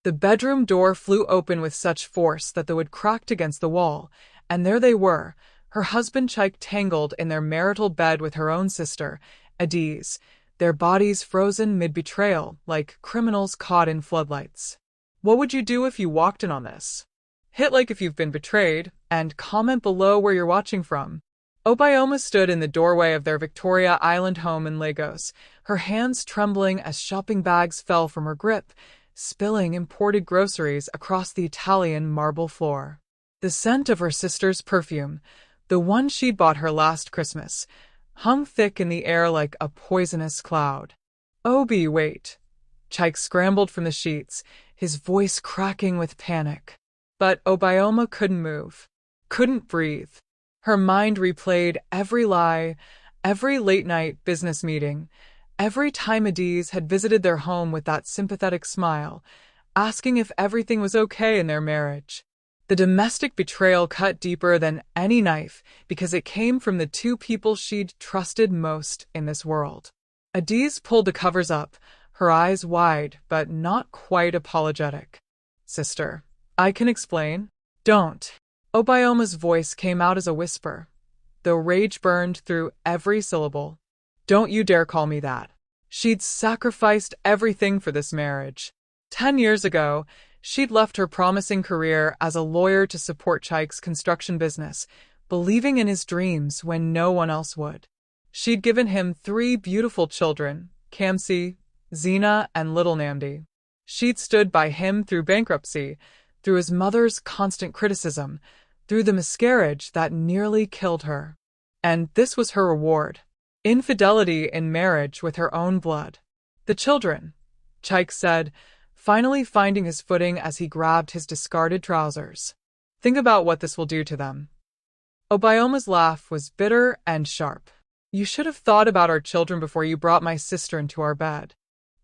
The bedroom door flew open with such force that the wood cracked against the wall, and there they were, her husband Chike tangled in their marital bed with her own sister, Adaeze, their bodies frozen mid-betrayal, like criminals caught in floodlights. What would you do if you walked in on this? Hit like if you've been betrayed, and comment below where you're watching from. Obioma stood in the doorway of their Victoria Island home in Lagos, her hands trembling as shopping bags fell from her grip, spilling imported groceries across the Italian marble floor. The scent of her sister's perfume, the one she'd bought her last Christmas, hung thick in the air like a poisonous cloud. Obi, wait. Chike scrambled from the sheets, his voice cracking with panic. But Obioma couldn't move, couldn't breathe. Her mind replayed every lie, every late-night business meeting, every time Adaeze had visited their home with that sympathetic smile, asking if everything was okay in their marriage. The domestic betrayal cut deeper than any knife because it came from the two people she'd trusted most in this world. Adaeze pulled the covers up, her eyes wide but not quite apologetic. Sister, I can explain. Don't. Obioma's voice came out as a whisper, though rage burned through every syllable. Don't you dare call me that. She'd sacrificed everything for this marriage. 10 years ago, she'd left her promising career as a lawyer to support Chike's construction business, believing in his dreams when no one else would. She'd given him 3 beautiful children, Kamsi, Zina, and little Namdi. She'd stood by him through bankruptcy, through his mother's constant criticism, through the miscarriage that nearly killed her. And this was her reward. Infidelity in marriage with her own blood. The children, Chike said, finally finding his footing as he grabbed his discarded trousers. Think about what this will do to them. Obioma's laugh was bitter and sharp. You should have thought about our children before you brought my sister into our bed.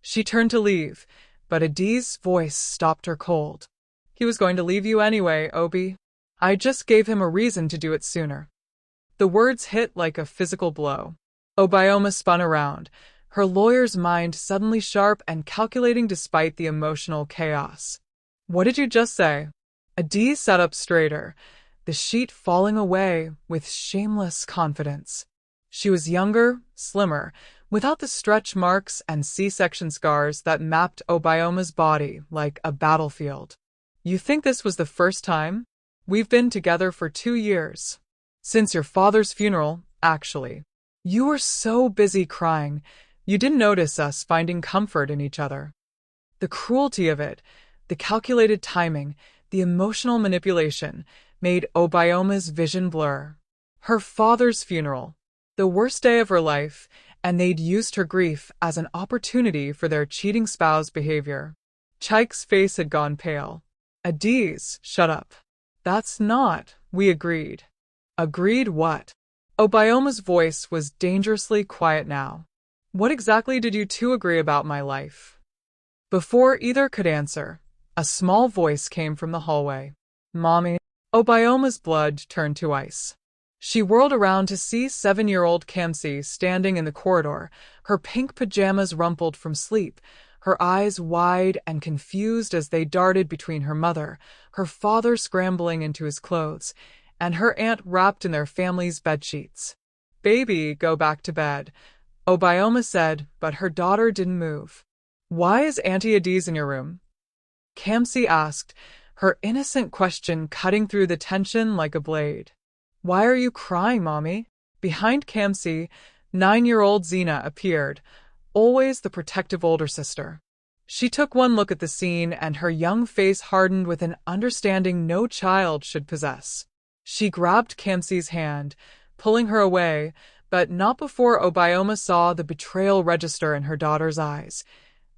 She turned to leave, but Adaeze's voice stopped her cold. He was going to leave you anyway, Obi. I just gave him a reason to do it sooner. The words hit like a physical blow. Obioma spun around, her lawyer's mind suddenly sharp and calculating despite the emotional chaos. What did you just say? Adaeze sat up straighter, the sheet falling away with shameless confidence. She was younger, slimmer, without the stretch marks and C-section scars that mapped Obioma's body like a battlefield. You think this was the first time? We've been together for 2 years. Since your father's funeral, actually. You were so busy crying, you didn't notice us finding comfort in each other. The cruelty of it, the calculated timing, the emotional manipulation, made Obioma's vision blur. Her father's funeral, the worst day of her life, and they'd used her grief as an opportunity for their cheating spouse behavior. Chike's face had gone pale. Adaeze, shut up. That's not, we agreed. Agreed what? Obioma's voice was dangerously quiet now. What exactly did you two agree about my life? Before either could answer, a small voice came from the hallway. Mommy. Obioma's blood turned to ice. She whirled around to see 7-year-old Kamsi standing in the corridor, her pink pajamas rumpled from sleep, her eyes wide and confused as they darted between her mother, her father scrambling into his clothes, and her aunt wrapped in their family's bedsheets. Baby, go back to bed, Obioma said, but her daughter didn't move. Why is Auntie Adaeze in your room? Kamsi asked, her innocent question cutting through the tension like a blade. Why are you crying, Mommy? Behind Kamsi, 9-year-old Zina appeared, always the protective older sister. She took one look at the scene and her young face hardened with an understanding no child should possess. She grabbed Kamsi's hand, pulling her away, but not before Obioma saw the betrayal register in her daughter's eyes.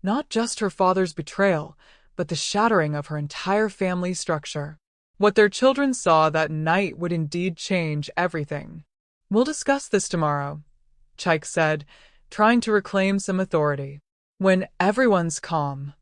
Not just her father's betrayal, but the shattering of her entire family structure. What their children saw that night would indeed change everything. We'll discuss this tomorrow, Chike said, trying to reclaim some authority. When everyone's calm.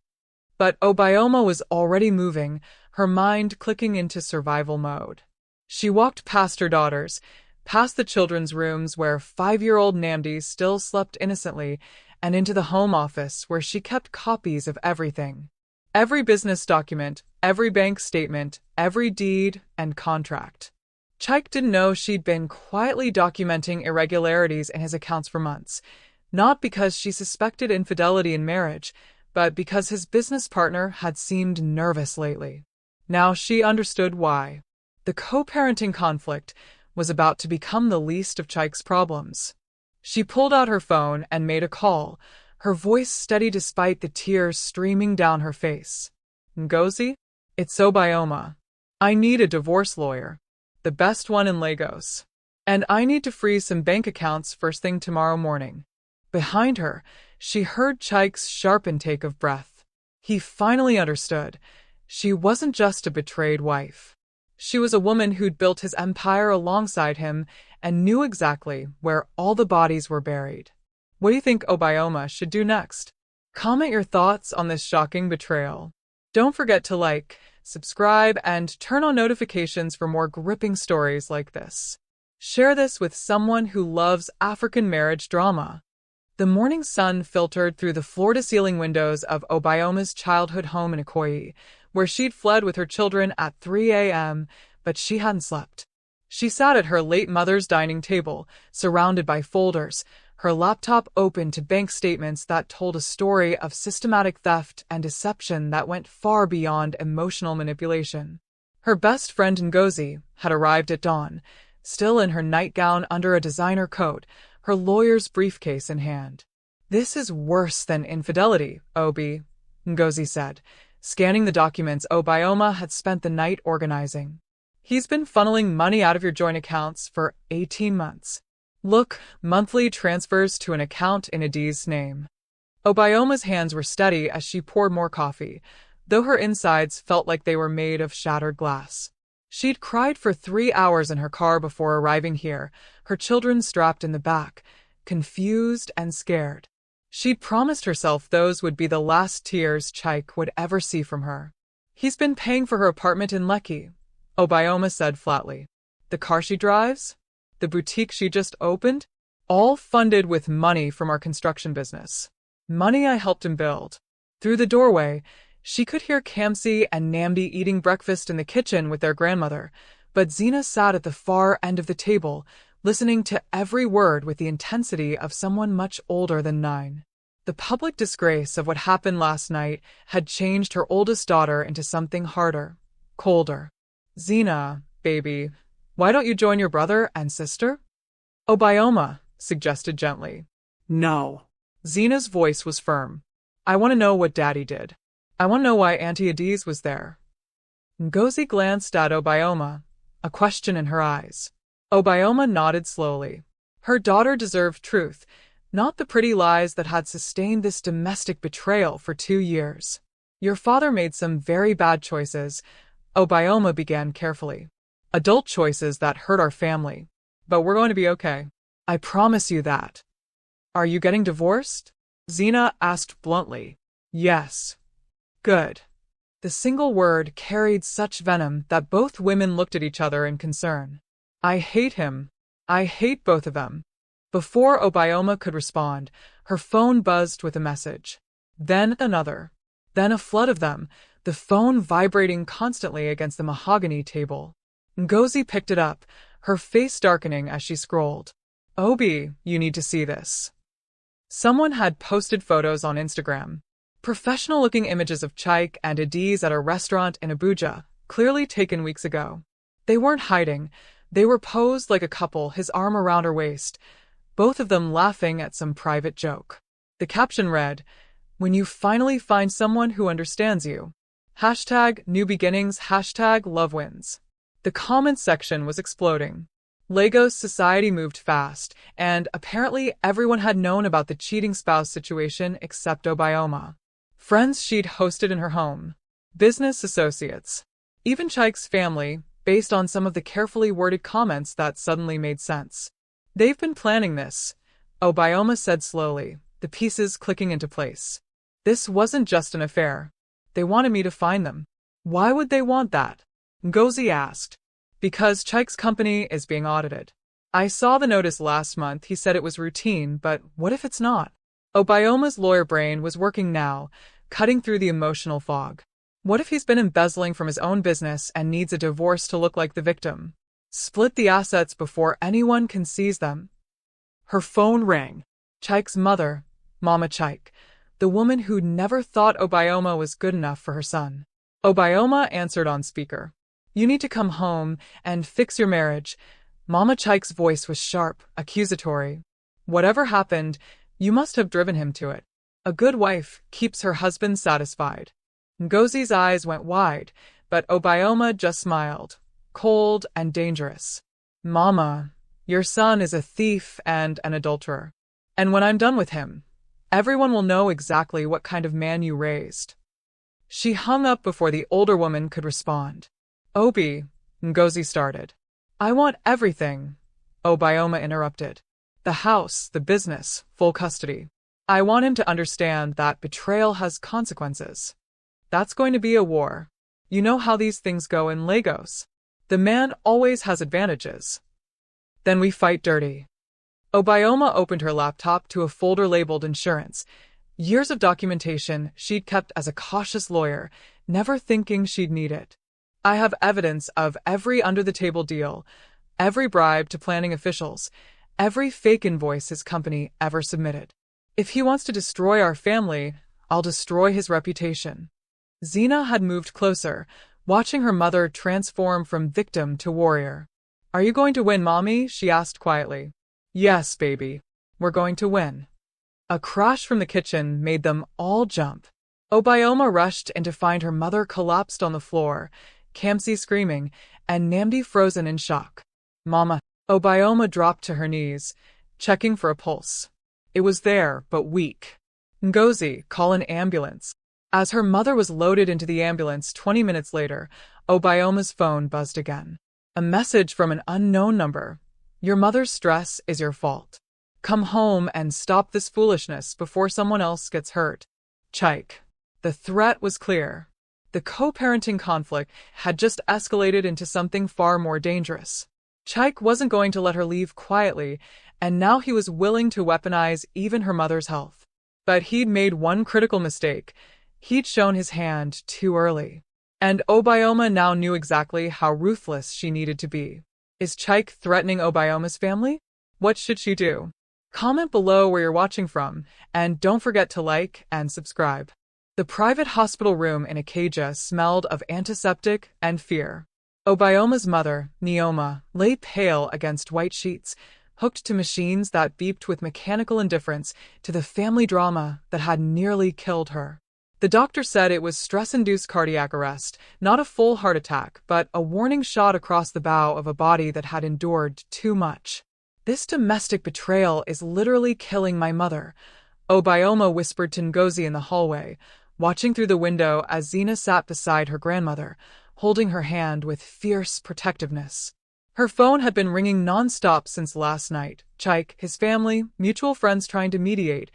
But Obioma was already moving, her mind clicking into survival mode. She walked past her daughters, past the children's rooms where 5-year-old Namdi still slept innocently, and into the home office where she kept copies of everything. Every business document, every bank statement, every deed and contract. Chike didn't know she'd been quietly documenting irregularities in his accounts for months, not because she suspected infidelity in marriage, but because his business partner had seemed nervous lately. Now she understood why. The co-parenting conflict was about to become the least of Chike's problems. She pulled out her phone and made a call, her voice steady despite the tears streaming down her face. Ngozi? It's Obioma. I need a divorce lawyer. The best one in Lagos. And I need to freeze some bank accounts first thing tomorrow morning. Behind her, she heard Chike's sharp intake of breath. He finally understood. She wasn't just a betrayed wife. She was a woman who'd built his empire alongside him and knew exactly where all the bodies were buried. What do you think Obioma should do next? Comment your thoughts on this shocking betrayal. Don't forget to like, subscribe, and turn on notifications for more gripping stories like this. Share this with someone who loves African marriage drama. The morning sun filtered through the floor-to-ceiling windows of Obioma's childhood home in Ikoyi, where she'd fled with her children at 3 a.m., but she hadn't slept. She sat at her late mother's dining table, surrounded by folders, her laptop open to bank statements that told a story of systematic theft and deception that went far beyond emotional manipulation. Her best friend Ngozi had arrived at dawn, still in her nightgown under a designer coat, her lawyer's briefcase in hand. "This is worse than infidelity, Obi," Ngozi said, scanning the documents Obioma had spent the night organizing. "He's been funneling money out of your joint accounts for 18 months. Look, monthly transfers to an account in Adaeze's name." Obioma's hands were steady as she poured more coffee, though her insides felt like they were made of shattered glass. She'd cried for 3 hours in her car before arriving here, her children strapped in the back, confused and scared. She'd promised herself those would be the last tears Chike would ever see from her. "He's been paying for her apartment in Lekki," Obioma said flatly. "The car she drives? The boutique she just opened? All funded with money from our construction business. Money I helped him build." Through the doorway, she could hear Kamsi and Namdi eating breakfast in the kitchen with their grandmother, but Zina sat at the far end of the table, listening to every word with the intensity of someone much older than 9. The public disgrace of what happened last night had changed her oldest daughter into something harder, colder. "Zina, baby, why don't you join your brother and sister?" Obioma suggested gently. No. Zina's voice was firm. "I want to know what Daddy did. I want to know why Auntie Adaeze was there." Ngozi glanced at Obioma, a question in her eyes. Obioma nodded slowly. Her daughter deserved truth, not the pretty lies that had sustained this domestic betrayal for 2 years. "Your father made some very bad choices," Obioma began carefully. "Adult choices that hurt our family. But we're going to be okay. I promise you that." "Are you getting divorced?" Zina asked bluntly. "Yes." "Good." The single word carried such venom that both women looked at each other in concern. "I hate him. I hate both of them." Before Obioma could respond, her phone buzzed with a message. Then another. Then a flood of them, the phone vibrating constantly against the mahogany table. Ngozi picked it up, her face darkening as she scrolled. "Obi, you need to see this." Someone had posted photos on Instagram. Professional-looking images of Chike and Adaeze at a restaurant in Abuja, clearly taken weeks ago. They weren't hiding. They were posed like a couple, his arm around her waist, both of them laughing at some private joke. The caption read, "When you finally find someone who understands you. #new beginnings, #love wins." The comments section was exploding. Lagos society moved fast, and apparently everyone had known about the cheating spouse situation except Obioma. Friends she'd hosted in her home. Business associates. Even Chike's family, based on some of the carefully worded comments that suddenly made sense. "They've been planning this," Obioma said slowly, the pieces clicking into place. "This wasn't just an affair. They wanted me to find them." "Why would they want that?" Ngozi asked. "Because Chike's company is being audited. I saw the notice last month. He said it was routine, but what if it's not?" Obioma's lawyer brain was working now, cutting through the emotional fog. What if he's been embezzling from his own business and needs a divorce to look like the victim? Split the assets before anyone can seize them. Her phone rang. Chike's mother, Mama Chike, the woman who'd never thought Obioma was good enough for her son. Obioma answered on speaker. You need to come home and fix your marriage. Mama Chike's voice was sharp, accusatory. Whatever happened, you must have driven him to it. A good wife keeps her husband satisfied. Ngozi's eyes went wide, but Obioma just smiled, cold and dangerous. Mama, your son is a thief and an adulterer. And when I'm done with him, everyone will know exactly what kind of man you raised. She hung up before the older woman could respond. Obi, Ngozi started. I want everything, Obioma interrupted. The house, the business, full custody. I want him to understand that betrayal has consequences. That's going to be a war. You know how these things go in Lagos. The man always has advantages. Then we fight dirty. Obioma opened her laptop to a folder labeled insurance. Years of documentation she'd kept as a cautious lawyer, never thinking she'd need it. I have evidence of every under-the-table deal, every bribe to planning officials, every fake invoice his company ever submitted. If he wants to destroy our family, I'll destroy his reputation. Zena had moved closer, watching her mother transform from victim to warrior. Are you going to win, Mommy? She asked quietly. Yes, baby. We're going to win. A crash from the kitchen made them all jump. Obioma rushed in to find her mother collapsed on the floor, Kamsi screaming, and Namdi frozen in shock. Mama. Obioma dropped to her knees, checking for a pulse. It was there, but weak. Ngozi, call an ambulance. As her mother was loaded into the ambulance 20 minutes later, Obioma's phone buzzed again. A message from an unknown number. Your mother's stress is your fault. Come home and stop this foolishness before someone else gets hurt. Chike. The threat was clear. The co-parenting conflict had just escalated into something far more dangerous. Chike wasn't going to let her leave quietly, and now he was willing to weaponize even her mother's health. But he'd made one critical mistake. He'd shown his hand too early. And Obioma now knew exactly how ruthless she needed to be. Is Chike threatening Obioma's family? What should she do? Comment below where you're watching from, and don't forget to like and subscribe. The private hospital room in Ikeja smelled of antiseptic and fear. Obioma's mother, Neoma, lay pale against white sheets, hooked to machines that beeped with mechanical indifference to the family drama that had nearly killed her. The doctor said it was stress-induced cardiac arrest, not a full heart attack, but a warning shot across the bow of a body that had endured too much. This domestic betrayal is literally killing my mother, Obioma whispered to Ngozi in the hallway, watching through the window as Zena sat beside her grandmother, holding her hand with fierce protectiveness. Her phone had been ringing non-stop since last night. Chike, his family, mutual friends trying to mediate,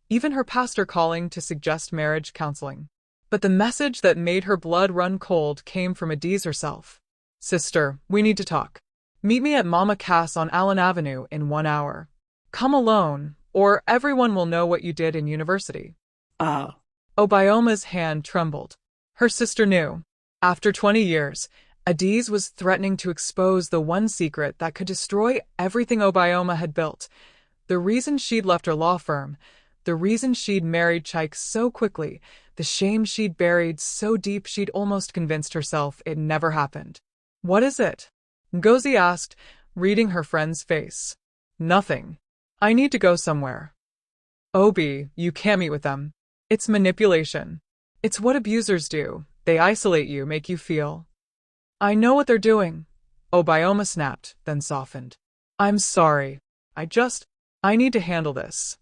even her pastor calling to suggest marriage counseling. But the message that made her blood run cold came from Adaeze herself. Sister, we need to talk. Meet me at Mama Cass on Allen Avenue in 1 hour. Come alone, or everyone will know what you did in university. Obioma's hand trembled. Her sister knew. After 20 years, Adaeze was threatening to expose the one secret that could destroy everything Obioma had built. The reason she'd left her law firm, the reason she'd married Chike so quickly, the shame she'd buried so deep she'd almost convinced herself it never happened. What is it? Ngozi asked, reading her friend's face. Nothing. I need to go somewhere. Obi, you can't meet with them. It's manipulation. It's what abusers do. They isolate you, make you feel. I know what they're doing. Obioma snapped, then softened. I'm sorry. I need to handle this.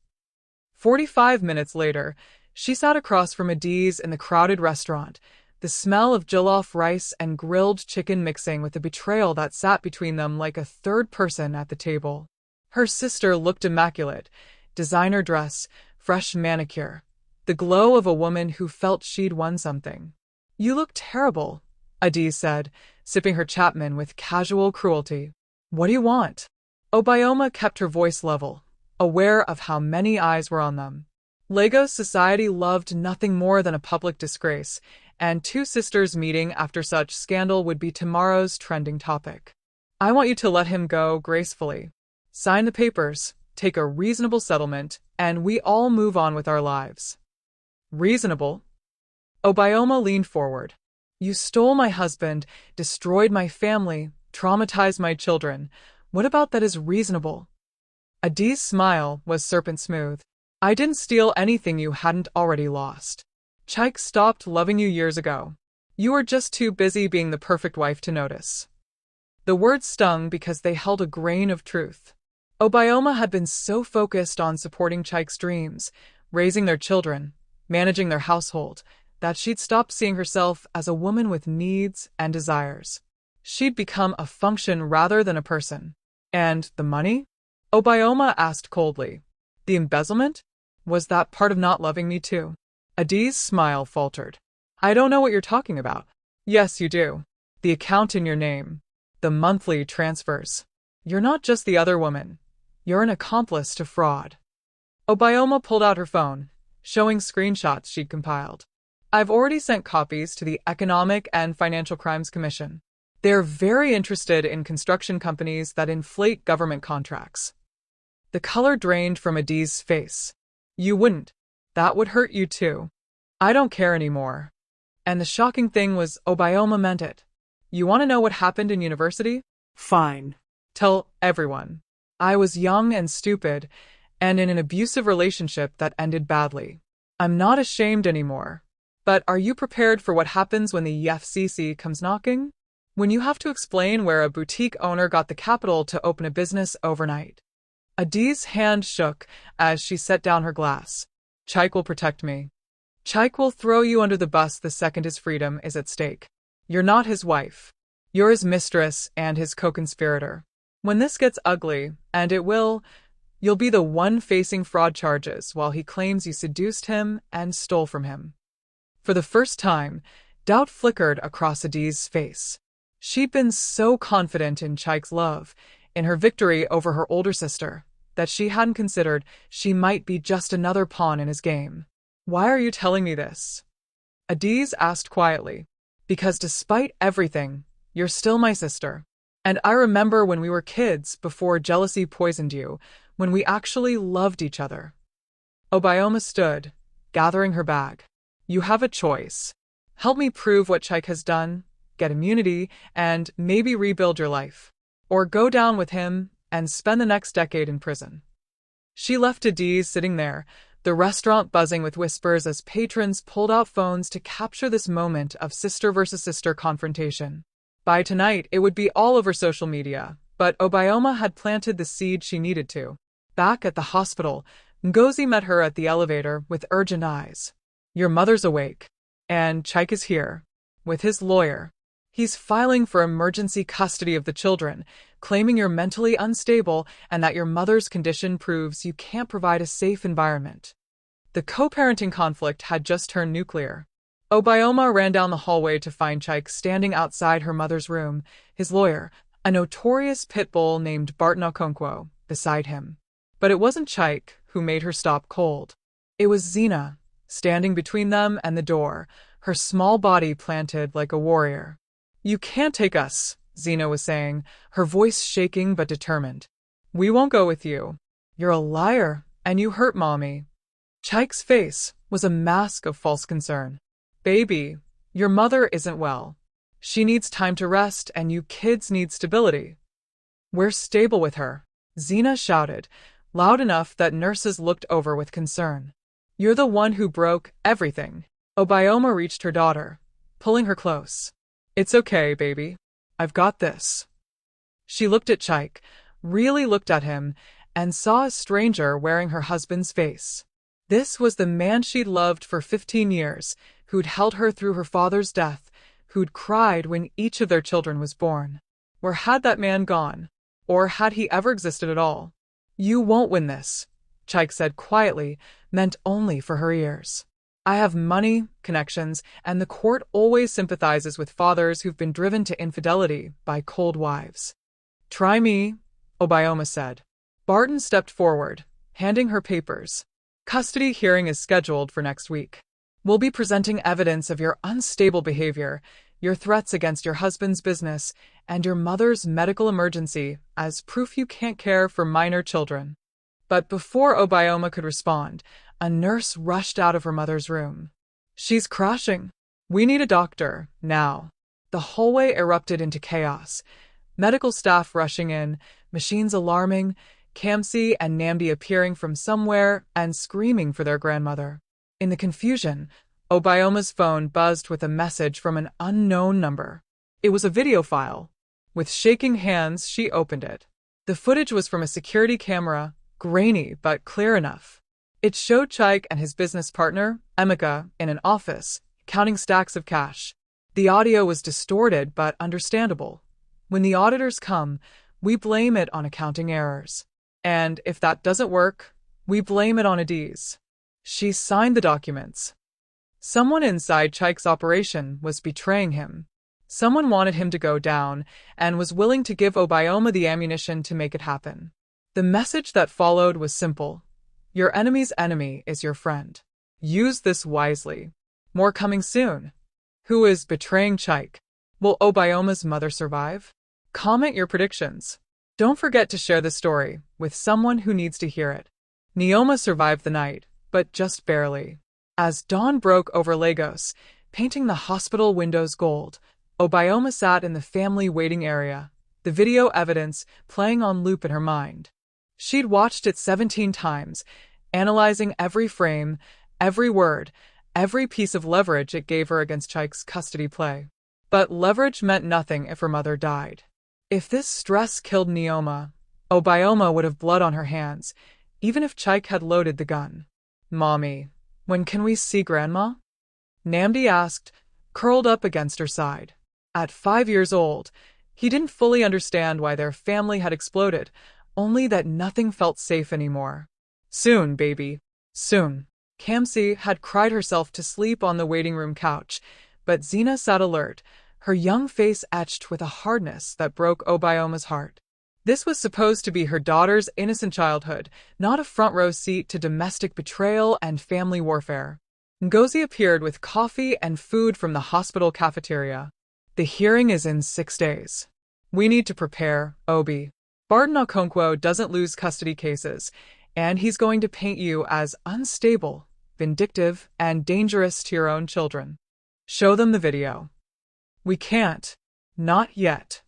45 minutes later, she sat across from Adaeze in the crowded restaurant, the smell of jollof rice and grilled chicken mixing with the betrayal that sat between them like a third person at the table. Her sister looked immaculate, designer dress, fresh manicure, the glow of a woman who felt she'd won something. You look terrible, Adaeze said, sipping her Chapman with casual cruelty. What do you want? Obioma kept her voice level, aware of how many eyes were on them. Lagos society loved nothing more than a public disgrace, and two sisters meeting after such scandal would be tomorrow's trending topic. I want you to let him go gracefully. Sign the papers, take a reasonable settlement, and we all move on with our lives. Reasonable? Obioma leaned forward. You stole my husband, destroyed my family, traumatized my children. What about that is reasonable? Adeeze's smile was serpent smooth. I didn't steal anything you hadn't already lost. Chike stopped loving you years ago. You were just too busy being the perfect wife to notice. The words stung because they held a grain of truth. Obioma had been so focused on supporting Chike's dreams, raising their children, managing their household, that she'd stopped seeing herself as a woman with needs and desires. She'd become a function rather than a person. And the money? Obioma asked coldly. The embezzlement? Was that part of not loving me too? Adeeze's smile faltered. I don't know what you're talking about. Yes, you do. The account in your name. The monthly transfers. You're not just the other woman. You're an accomplice to fraud. Obioma pulled out her phone, showing screenshots she'd compiled. I've already sent copies to the Economic and Financial Crimes Commission. They're very interested in construction companies that inflate government contracts. The color drained from Adeeze's face. You wouldn't. That would hurt you too. I don't care anymore. And the shocking thing was Obioma meant it. You want to know what happened in university? Fine. Tell everyone. I was young and stupid, and in an abusive relationship that ended badly. I'm not ashamed anymore. But are you prepared for what happens when the FCC comes knocking? When you have to explain where a boutique owner got the capital to open a business overnight. Adeeze's hand shook as she set down her glass. Chike will protect me. Chike will throw you under the bus the second his freedom is at stake. You're not his wife. You're his mistress and his co-conspirator. When this gets ugly, and it will, you'll be the one facing fraud charges while he claims you seduced him and stole from him. For the first time, doubt flickered across Adeeze's face. She'd been so confident in Chike's love, in her victory over her older sister, that she hadn't considered she might be just another pawn in his game. Why are you telling me this? Adaeze asked quietly. Because despite everything, you're still my sister. And I remember when we were kids before jealousy poisoned you, when we actually loved each other. Obioma stood, gathering her bag. You have a choice. Help me prove what Chike has done, get immunity, and maybe rebuild your life. Or go down with him and spend the next decade in prison. She left Adaeze sitting there, the restaurant buzzing with whispers as patrons pulled out phones to capture this moment of sister versus sister confrontation. By tonight, it would be all over social media, but Obioma had planted the seed she needed to. Back at the hospital, Ngozi met her at the elevator with urgent eyes. Your mother's awake, and Chike is here, with his lawyer. He's filing for emergency custody of the children, claiming you're mentally unstable and that your mother's condition proves you can't provide a safe environment. The co-parenting conflict had just turned nuclear. Obioma ran down the hallway to find Chike standing outside her mother's room, his lawyer, a notorious pit bull named Barton Okonkwo, beside him. But it wasn't Chike who made her stop cold. It was Zina, standing between them and the door, her small body planted like a warrior. You can't take us, Zina was saying, her voice shaking but determined. We won't go with you. You're a liar, and you hurt Mommy. Chike's face was a mask of false concern. Baby, your mother isn't well. She needs time to rest, and you kids need stability. We're stable with her, Zina shouted, loud enough that nurses looked over with concern. You're the one who broke everything. Obioma reached her daughter, pulling her close. It's okay, baby. I've got this. She looked at Chike, really looked at him, and saw a stranger wearing her husband's face. This was the man she'd loved for 15 years, who'd held her through her father's death, who'd cried when each of their children was born. Where had that man gone? Or had he ever existed at all? You won't win this, Chike said quietly, meant only for her ears. I have money, connections, and the court always sympathizes with fathers who've been driven to infidelity by cold wives. Try me, Obioma said. Barton stepped forward, handing her papers. Custody hearing is scheduled for next week. We'll be presenting evidence of your unstable behavior, your threats against your husband's business, and your mother's medical emergency as proof you can't care for minor children. But before Obioma could respond, a nurse rushed out of her mother's room. She's crashing. We need a doctor, now. The hallway erupted into chaos. Medical staff rushing in, machines alarming, Kamsi and Namdi appearing from somewhere and screaming for their grandmother. In the confusion, Obioma's phone buzzed with a message from an unknown number. It was a video file. With shaking hands, she opened it. The footage was from a security camera, grainy but clear enough. It showed Chike and his business partner, Emeka, in an office, counting stacks of cash. The audio was distorted but understandable. When the auditors come, we blame it on accounting errors. And if that doesn't work, we blame it on Adaeze. She signed the documents. Someone inside Chike's operation was betraying him. Someone wanted him to go down and was willing to give Obioma the ammunition to make it happen. The message that followed was simple. Your enemy's enemy is your friend. Use this wisely. More coming soon. Who is betraying Chike? Will Obioma's mother survive? Comment your predictions. Don't forget to share the story with someone who needs to hear it. Neoma survived the night, but just barely. As dawn broke over Lagos, painting the hospital windows gold, Obioma sat in the family waiting area, the video evidence playing on loop in her mind. She'd watched it 17 times, analyzing every frame, every word, every piece of leverage it gave her against Chike's custody play. But leverage meant nothing if her mother died. If this stress killed Neoma, Obioma would have blood on her hands, even if Chike had loaded the gun. Mommy, when can we see Grandma? Namdi asked, curled up against her side. At 5 years old, he didn't fully understand why their family had exploded, only that nothing felt safe anymore. Soon, baby. Soon. Kamsi had cried herself to sleep on the waiting room couch, but Zena sat alert, her young face etched with a hardness that broke Obioma's heart. This was supposed to be her daughter's innocent childhood, not a front-row seat to domestic betrayal and family warfare. Ngozi appeared with coffee and food from the hospital cafeteria. The hearing is in 6 days. We need to prepare, Obi. Barton Okonkwo doesn't lose custody cases, and he's going to paint you as unstable, vindictive, and dangerous to your own children. Show them the video. We can't. Not yet.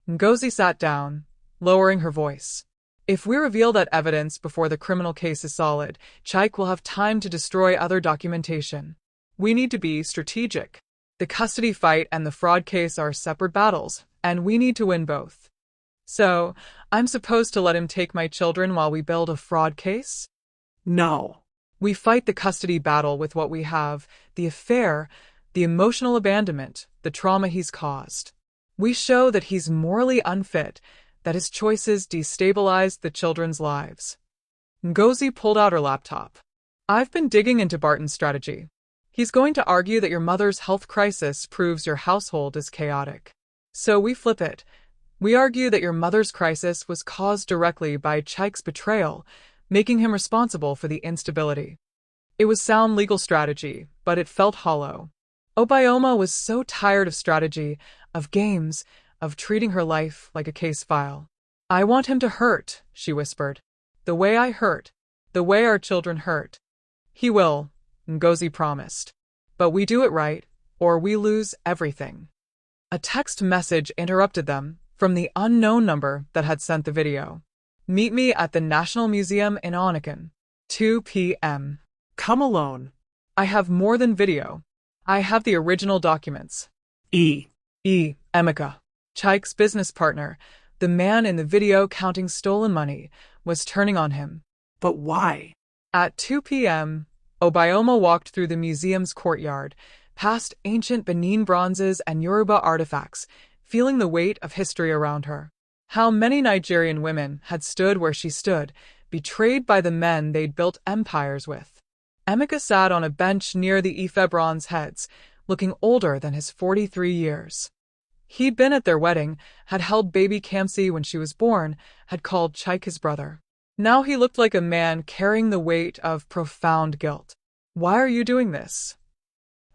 Ngozi sat down, lowering her voice. If we reveal that evidence before the criminal case is solid, Chike will have time to destroy other documentation. We need to be strategic. The custody fight and the fraud case are separate battles, and we need to win both. So, I'm supposed to let him take my children while we build a fraud case? No. We fight the custody battle with what we have, the affair, the emotional abandonment, the trauma he's caused. We show that he's morally unfit, that his choices destabilized the children's lives. Ngozi pulled out her laptop. I've been digging into Barton's strategy. He's going to argue that your mother's health crisis proves your household is chaotic. So we flip it. We argue that your mother's crisis was caused directly by Chike's betrayal, making him responsible for the instability. It was sound legal strategy, but it felt hollow. Obioma was so tired of strategy, of games, of treating her life like a case file. I want him to hurt, she whispered. The way I hurt. The way our children hurt. He will, Ngozi promised. But we do it right, or we lose everything. A text message interrupted them from the unknown number that had sent the video. Meet me at the National Museum in Oniken. 2 p.m. Come alone. I have more than video. I have the original documents. Emeka, Chike's business partner, the man in the video counting stolen money, was turning on him. But why? At 2 p.m., Obioma walked through the museum's courtyard, past ancient Benin bronzes and Yoruba artifacts, feeling the weight of history around her. How many Nigerian women had stood where she stood, betrayed by the men they'd built empires with. Emeka sat on a bench near the Ife bronze heads, looking older than his 43 years. He'd been at their wedding, had held baby Kamsi when she was born, had called Chike his brother. Now he looked like a man carrying the weight of profound guilt. Why are you doing this?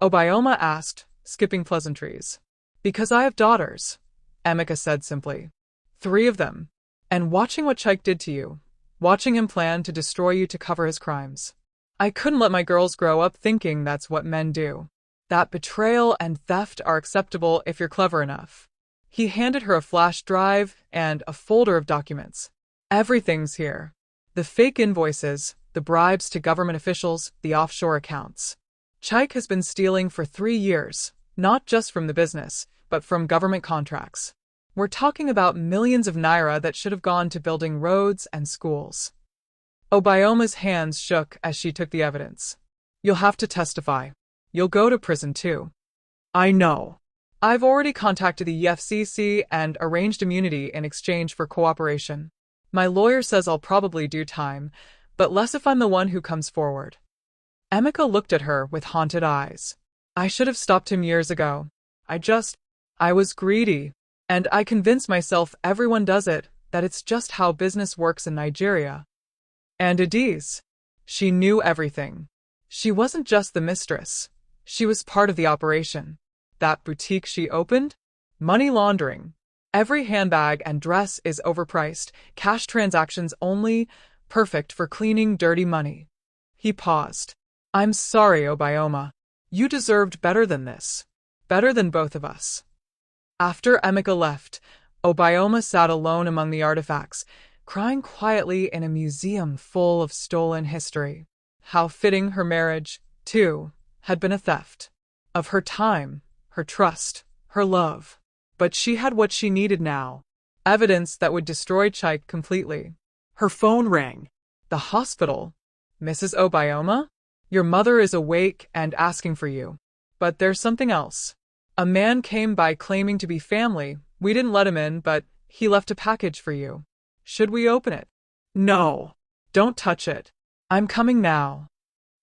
Obioma asked, skipping pleasantries. Because I have daughters, Emeka said simply. 3 of them. And watching what Chike did to you. Watching him plan to destroy you to cover his crimes. I couldn't let my girls grow up thinking that's what men do. That betrayal and theft are acceptable if you're clever enough. He handed her a flash drive and a folder of documents. Everything's here. The fake invoices, the bribes to government officials, the offshore accounts. Chike has been stealing for 3 years, not just from the business, but from government contracts. We're talking about millions of naira that should have gone to building roads and schools. Obioma's hands shook as she took the evidence. You'll have to testify. You'll go to prison too. I know. I've already contacted the EFCC and arranged immunity in exchange for cooperation. My lawyer says I'll probably do time, but less if I'm the one who comes forward. Emeka looked at her with haunted eyes. I should have stopped him years ago. I was greedy. And I convinced myself everyone does it, that it's just how business works in Nigeria. And Adaeze. She knew everything. She wasn't just the mistress. She was part of the operation. That boutique she opened? Money laundering. Every handbag and dress is overpriced, cash transactions only, perfect for cleaning dirty money. He paused. I'm sorry, Obioma. You deserved better than this. Better than both of us. After Emeka left, Obioma sat alone among the artifacts, crying quietly in a museum full of stolen history. How fitting her marriage, too, had been a theft. Of her time, her trust, her love. But she had what she needed now. Evidence that would destroy Chike completely. Her phone rang. The hospital. Mrs. Obioma? Your mother is awake and asking for you. But there's something else. A man came by claiming to be family. We didn't let him in, but he left a package for you. Should we open it? No. Don't touch it. I'm coming now.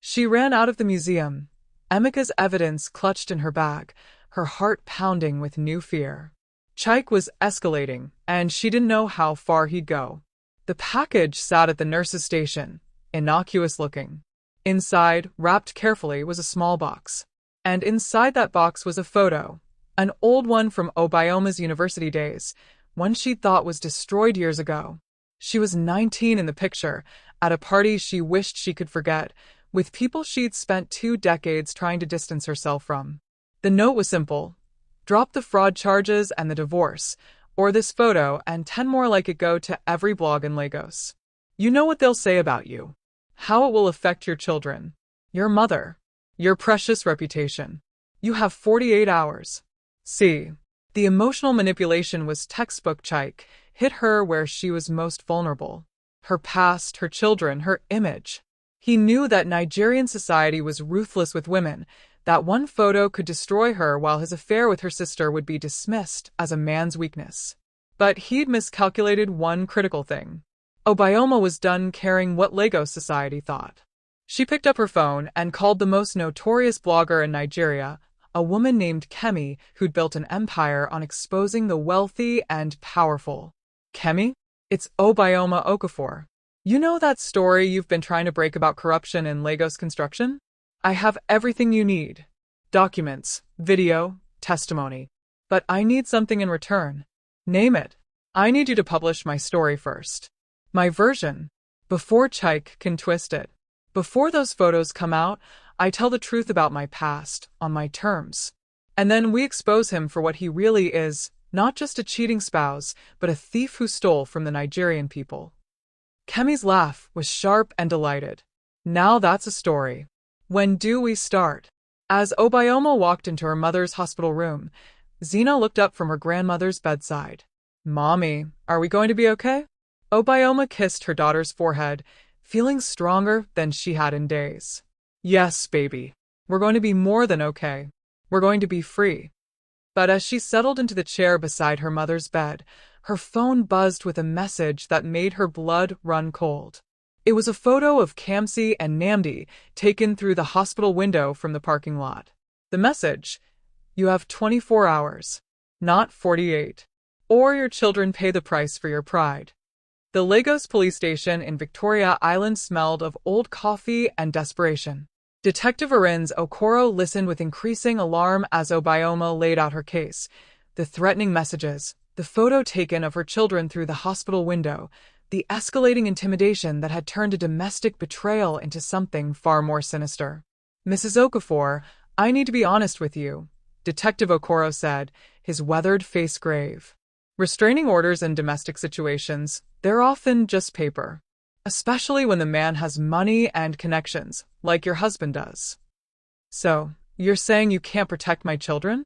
She ran out of the museum, Emeka's evidence clutched in her bag, her heart pounding with new fear. Chike was escalating, and she didn't know how far he'd go. The package sat at the nurse's station, innocuous-looking. Inside, wrapped carefully, was a small box. And inside that box was a photo, an old one from Obioma's university days, one she'd thought was destroyed years ago. She was 19 in the picture, at a party she wished she could forget, with people she'd spent 2 decades trying to distance herself from. The note was simple. Drop the fraud charges and the divorce, or this photo and 10 more like it go to every blog in Lagos. You know what they'll say about you. How it will affect your children. Your mother. Your precious reputation. You have 48 hours. See. The emotional manipulation was textbook. Chike hit her where she was most vulnerable. Her past, her children, her image. He knew that Nigerian society was ruthless with women, that one photo could destroy her while his affair with her sister would be dismissed as a man's weakness. But he'd miscalculated one critical thing. Obioma was done caring what Lagos society thought. She picked up her phone and called the most notorious blogger in Nigeria, a woman named Kemi who'd built an empire on exposing the wealthy and powerful. Kemi? It's Obioma Okafor. You know that story you've been trying to break about corruption in Lagos construction? I have everything you need. Documents, video, testimony. But I need something in return. Name it. I need you to publish my story first. My version. Before Chike can twist it. Before those photos come out, I tell the truth about my past, on my terms. And then we expose him for what he really is, not just a cheating spouse, but a thief who stole from the Nigerian people. Kemi's laugh was sharp and delighted. Now that's a story. When do we start? As Obioma walked into her mother's hospital room, Zina looked up from her grandmother's bedside. Mommy, are we going to be okay? Obioma kissed her daughter's forehead, feeling stronger than she had in days. Yes, baby. We're going to be more than okay. We're going to be free. But as she settled into the chair beside her mother's bed, her phone buzzed with a message that made her blood run cold. It was a photo of Kamsi and Namdi taken through the hospital window from the parking lot. The message: you have 24 hours, not 48. Or your children pay the price for your pride. The Lagos police station in Victoria Island smelled of old coffee and desperation. Detective Arinze Okoro listened with increasing alarm as Obioma laid out her case. The threatening messages, the photo taken of her children through the hospital window, the escalating intimidation that had turned a domestic betrayal into something far more sinister. "Mrs. Okafor, I need to be honest with you," Detective Okoro said, his weathered face grave. "Restraining orders in domestic situations, they're often just paper. Especially when the man has money and connections, like your husband does." "So, you're saying you can't protect my children?"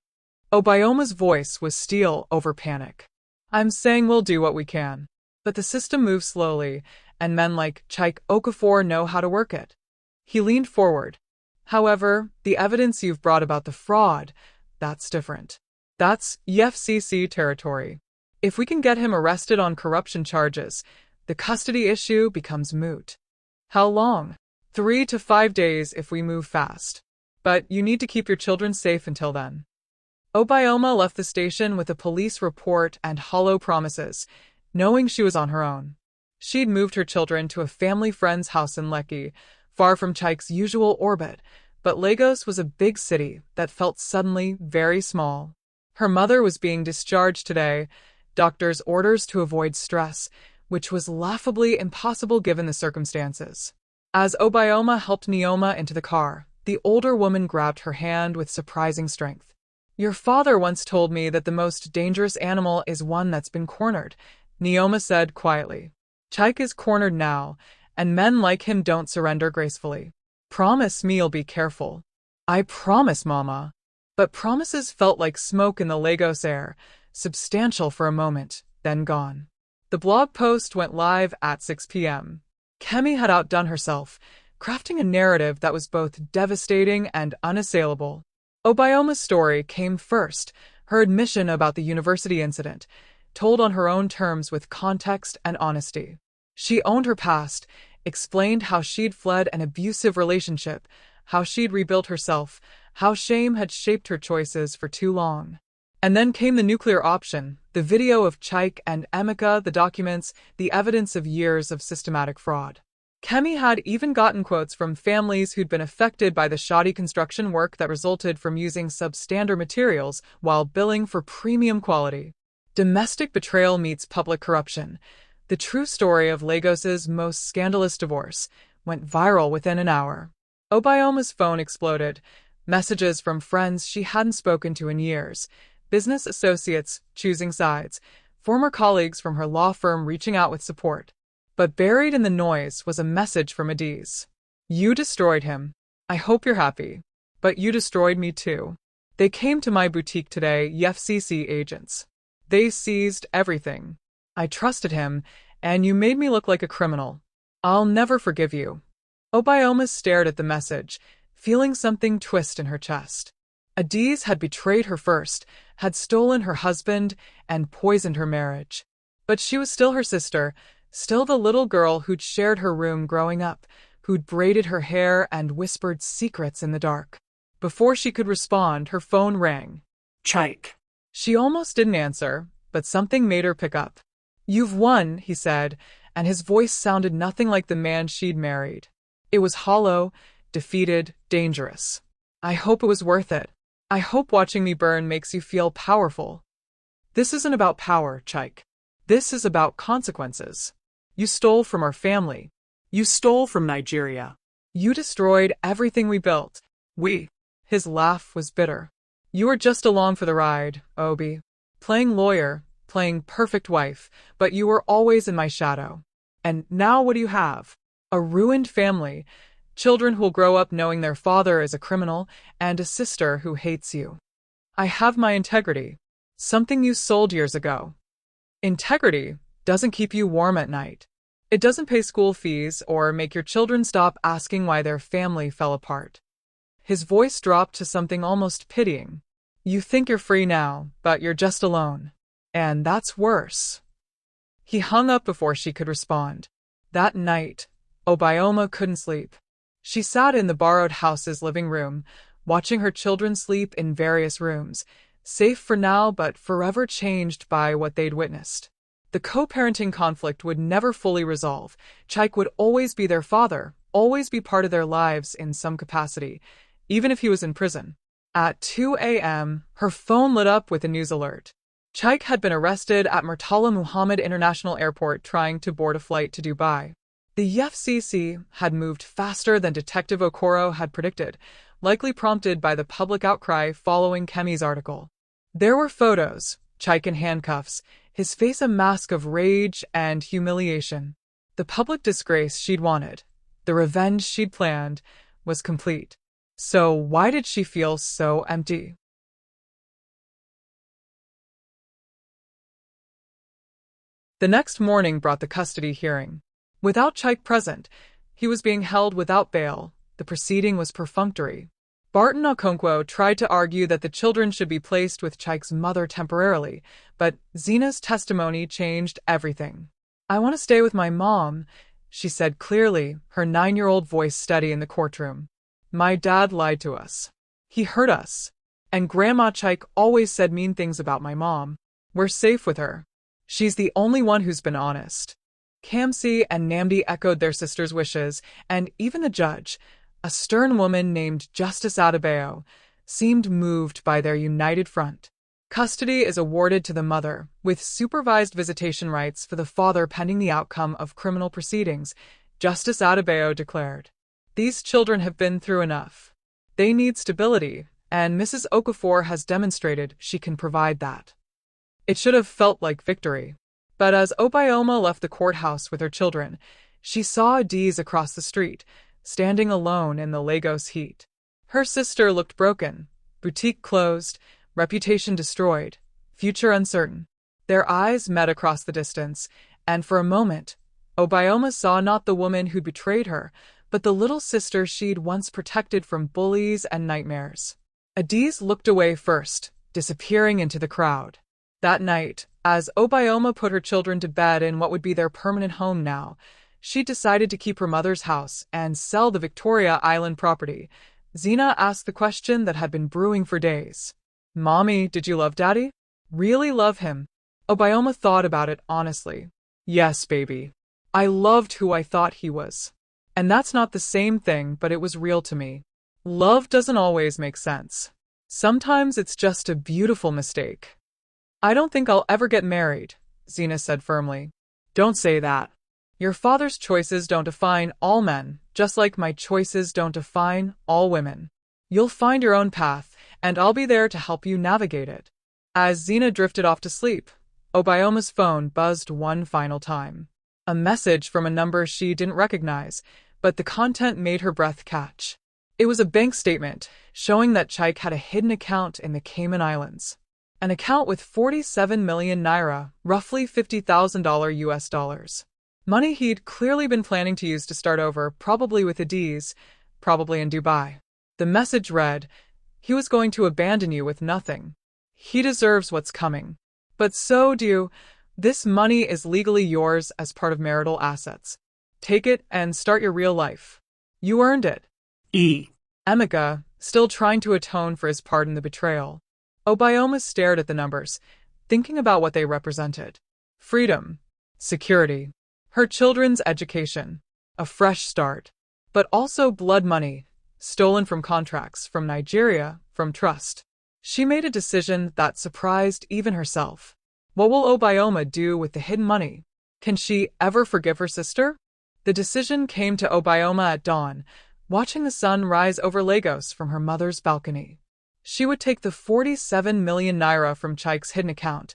Obioma's voice was steel over panic. "I'm saying we'll do what we can. But the system moves slowly, and men like Chike Okafor know how to work it." He leaned forward. "However, the evidence you've brought about the fraud, that's different. That's EFCC territory. If we can get him arrested on corruption charges, the custody issue becomes moot." "How long?" 3 to 5 days if we move fast. But you need to keep your children safe until then." Obioma left the station with a police report and hollow promises, knowing she was on her own. She'd moved her children to a family friend's house in Lekki, far from Chike's usual orbit, but Lagos was a big city that felt suddenly very small. Her mother was being discharged today, doctor's orders to avoid stress, which was laughably impossible given the circumstances. As Obioma helped Neoma into the car, the older woman grabbed her hand with surprising strength. "Your father once told me that the most dangerous animal is one that's been cornered," Neoma said quietly. "Chike is cornered now, and men like him don't surrender gracefully. Promise me you'll be careful." "I promise, Mama." But promises felt like smoke in the Lagos air, substantial for a moment, then gone. The blog post went live at 6 p.m. Kemi had outdone herself, crafting a narrative that was both devastating and unassailable. Obioma's story came first, her admission about the university incident, told on her own terms with context and honesty. She owned her past, explained how she'd fled an abusive relationship, how she'd rebuilt herself, how shame had shaped her choices for too long. And then came the nuclear option, the video of Chike and Emeka, the documents, the evidence of years of systematic fraud. Kemi had even gotten quotes from families who'd been affected by the shoddy construction work that resulted from using substandard materials while billing for premium quality. Domestic betrayal meets public corruption. The true story of Lagos's most scandalous divorce went viral within an hour. Obioma's phone exploded. Messages from friends she hadn't spoken to in years, business associates choosing sides, former colleagues from her law firm reaching out with support. But buried in the noise was a message from Adaeze. "You destroyed him. I hope you're happy. But you destroyed me too. They came to my boutique today, EFCC agents. They seized everything. I trusted him, and you made me look like a criminal. I'll never forgive you." Obioma stared at the message, feeling something twist in her chest. Adaeze had betrayed her first, had stolen her husband, and poisoned her marriage. But she was still her sister, still the little girl who'd shared her room growing up, who'd braided her hair and whispered secrets in the dark. Before she could respond, her phone rang. "Chike." She almost didn't answer, but something made her pick up. "You've won," he said, and his voice sounded nothing like the man she'd married. It was hollow, defeated, dangerous. "I hope it was worth it. I hope watching me burn makes you feel powerful." "This isn't about power, Chike. This is about consequences. You stole from our family. You stole from Nigeria. You destroyed everything we built. We." His laugh was bitter. "You were just along for the ride, Obi. Playing lawyer, playing perfect wife, but you were always in my shadow. And now what do you have? A ruined family, children who'll grow up knowing their father is a criminal, and a sister who hates you. I have my integrity, something you sold years ago. Integrity doesn't keep you warm at night. It doesn't pay school fees or make your children stop asking why their family fell apart." His voice dropped to something almost pitying. "You think you're free now, but you're just alone. And that's worse." He hung up before she could respond. That night, Obioma couldn't sleep. She sat in the borrowed house's living room, watching her children sleep in various rooms, safe for now but forever changed by what they'd witnessed. The co-parenting conflict would never fully resolve. Chike would always be their father, always be part of their lives in some capacity, even if he was in prison. At 2 a.m., her phone lit up with a news alert. Chike had been arrested at Murtala Muhammad International Airport trying to board a flight to Dubai. The FCC had moved faster than Detective Okoro had predicted, likely prompted by the public outcry following Kemi's article. There were photos, Chike in handcuffs, his face a mask of rage and humiliation. The public disgrace she'd wanted, the revenge she'd planned, was complete. So why did she feel so empty? The next morning brought the custody hearing. Without Chike present, he was being held without bail. The proceeding was perfunctory. Barton Okonkwo tried to argue that the children should be placed with Chike's mother temporarily, but Zena's testimony changed everything. "I want to stay with my mom," she said clearly, her 9-year-old voice steady in the courtroom. "My dad lied to us. He hurt us. And Grandma Chike always said mean things about my mom. We're safe with her. She's the only one who's been honest." Kamsi and Namdi echoed their sister's wishes, and even the judge, a stern woman named Justice Adaeze, seemed moved by their united front. Custody is awarded to the mother, with supervised visitation rights for the father pending the outcome of criminal proceedings, Justice Adaeze declared. "These children have been through enough. They need stability, and Mrs. Okafor has demonstrated she can provide that." It should have felt like victory. But as Obioma left the courthouse with her children, she saw Adaeze across the street, standing alone in the Lagos heat. Her sister looked broken, boutique closed, reputation destroyed, future uncertain. Their eyes met across the distance, and for a moment, Obioma saw not the woman who betrayed her, but the little sister she'd once protected from bullies and nightmares. Adaeze looked away first, disappearing into the crowd. That night, as Obioma put her children to bed in what would be their permanent home now, she decided to keep her mother's house and sell the Victoria Island property. Zena asked the question that had been brewing for days. "Mommy, did you love Daddy? Really love him?" Obioma thought about it honestly. "Yes, baby. I loved who I thought he was. And that's not the same thing, but it was real to me. Love doesn't always make sense. Sometimes it's just a beautiful mistake." "I don't think I'll ever get married," Zena said firmly. "Don't say that. Your father's choices don't define all men, just like my choices don't define all women. You'll find your own path, and I'll be there to help you navigate it." As Zena drifted off to sleep, Obioma's phone buzzed one final time. A message from a number she didn't recognize, but the content made her breath catch. It was a bank statement showing that Chike had a hidden account in the Cayman Islands. An account with 47 million naira, roughly $50,000 US dollars. Money he'd clearly been planning to use to start over, probably with Adaeze, probably in Dubai. The message read, "He was going to abandon you with nothing. He deserves what's coming. But so do you. This money is legally yours as part of marital assets. Take it and start your real life. You earned it." Emeka, still trying to atone for his part in the betrayal. Obioma stared at the numbers, thinking about what they represented. Freedom, security, her children's education, a fresh start, but also blood money, stolen from contracts, from Nigeria, from trust. She made a decision that surprised even herself. What will Obioma do with the hidden money? Can she ever forgive her sister? The decision came to Obioma at dawn, watching the sun rise over Lagos from her mother's balcony. She would take the 47 million naira from Chike's hidden account,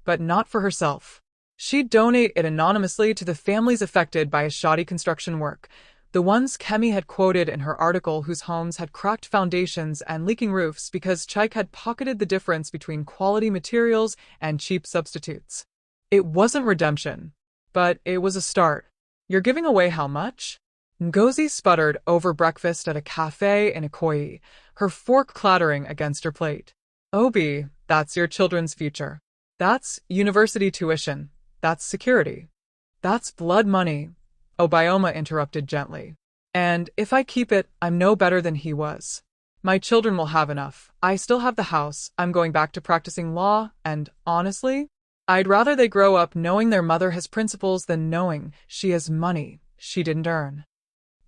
but not for herself. She'd donate it anonymously to the families affected by a shoddy construction work, the ones Kemi had quoted in her article whose homes had cracked foundations and leaking roofs because Chike had pocketed the difference between quality materials and cheap substitutes. It wasn't redemption, but it was a start. "You're giving away how much?" Ngozi sputtered over breakfast at a cafe in Ikoyi, her fork clattering against her plate. "Obi, that's your children's future. That's university tuition. That's security. That's blood money," Obioma interrupted gently. "And if I keep it, I'm no better than he was. My children will have enough. I still have the house. I'm going back to practicing law, and honestly, I'd rather they grow up knowing their mother has principles than knowing she has money she didn't earn.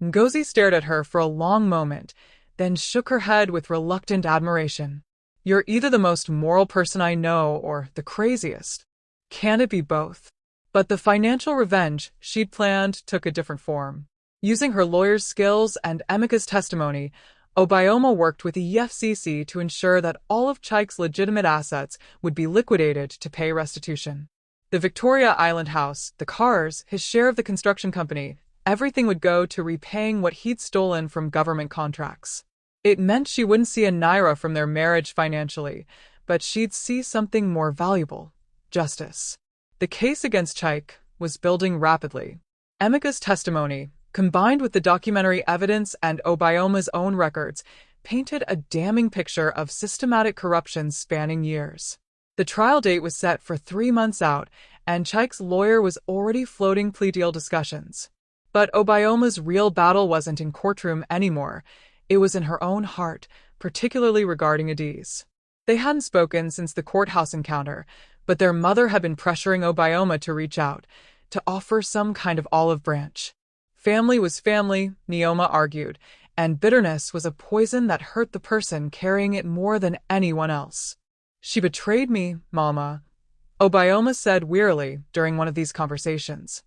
Ngozi stared at her for a long moment, then shook her head with reluctant admiration. You're either the most moral person I know or the craziest. Can it be both? But the financial revenge she'd planned took a different form. Using her lawyer's skills and Emeka's testimony, Obioma worked with the EFCC to ensure that all of Chike's legitimate assets would be liquidated to pay restitution. The Victoria Island house, the cars, his share of the construction company, everything would go to repaying what he'd stolen from government contracts. It meant she wouldn't see a naira from their marriage financially, but she'd see something more valuable: justice. The case against Chike was building rapidly. Emeka's testimony, combined with the documentary evidence and Obioma's own records, painted a damning picture of systematic corruption spanning years. The trial date was set for 3 months out, and Chike's lawyer was already floating plea deal discussions. But Obioma's real battle wasn't in courtroom anymore. It was in her own heart, particularly regarding Adaeze. They hadn't spoken since the courthouse encounter, but their mother had been pressuring Obioma to reach out, to offer some kind of olive branch. Family was family, Neoma argued, and bitterness was a poison that hurt the person carrying it more than anyone else. She betrayed me, Mama, Obioma said wearily during one of these conversations.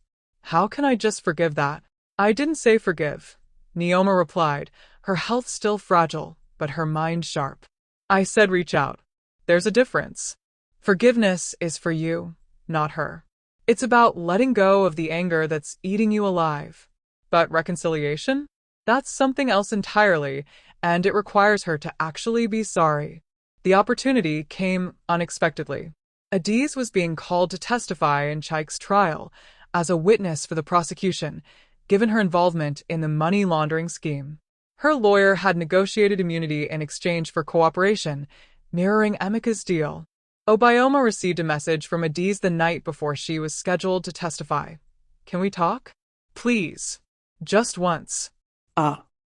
How can I just forgive that? I didn't say forgive, Neoma replied, her health still fragile, but her mind sharp. I said reach out. There's a difference. Forgiveness is for you, not her. It's about letting go of the anger that's eating you alive. But reconciliation? That's something else entirely, and it requires her to actually be sorry. The opportunity came unexpectedly. Adaeze was being called to testify in Chike's trial as a witness for the prosecution, given her involvement in the money laundering scheme. Her lawyer had negotiated immunity in exchange for cooperation, mirroring Emeka's deal. Obioma received a message from Adaeze the night before she was scheduled to testify. Can we talk? Please. Just once.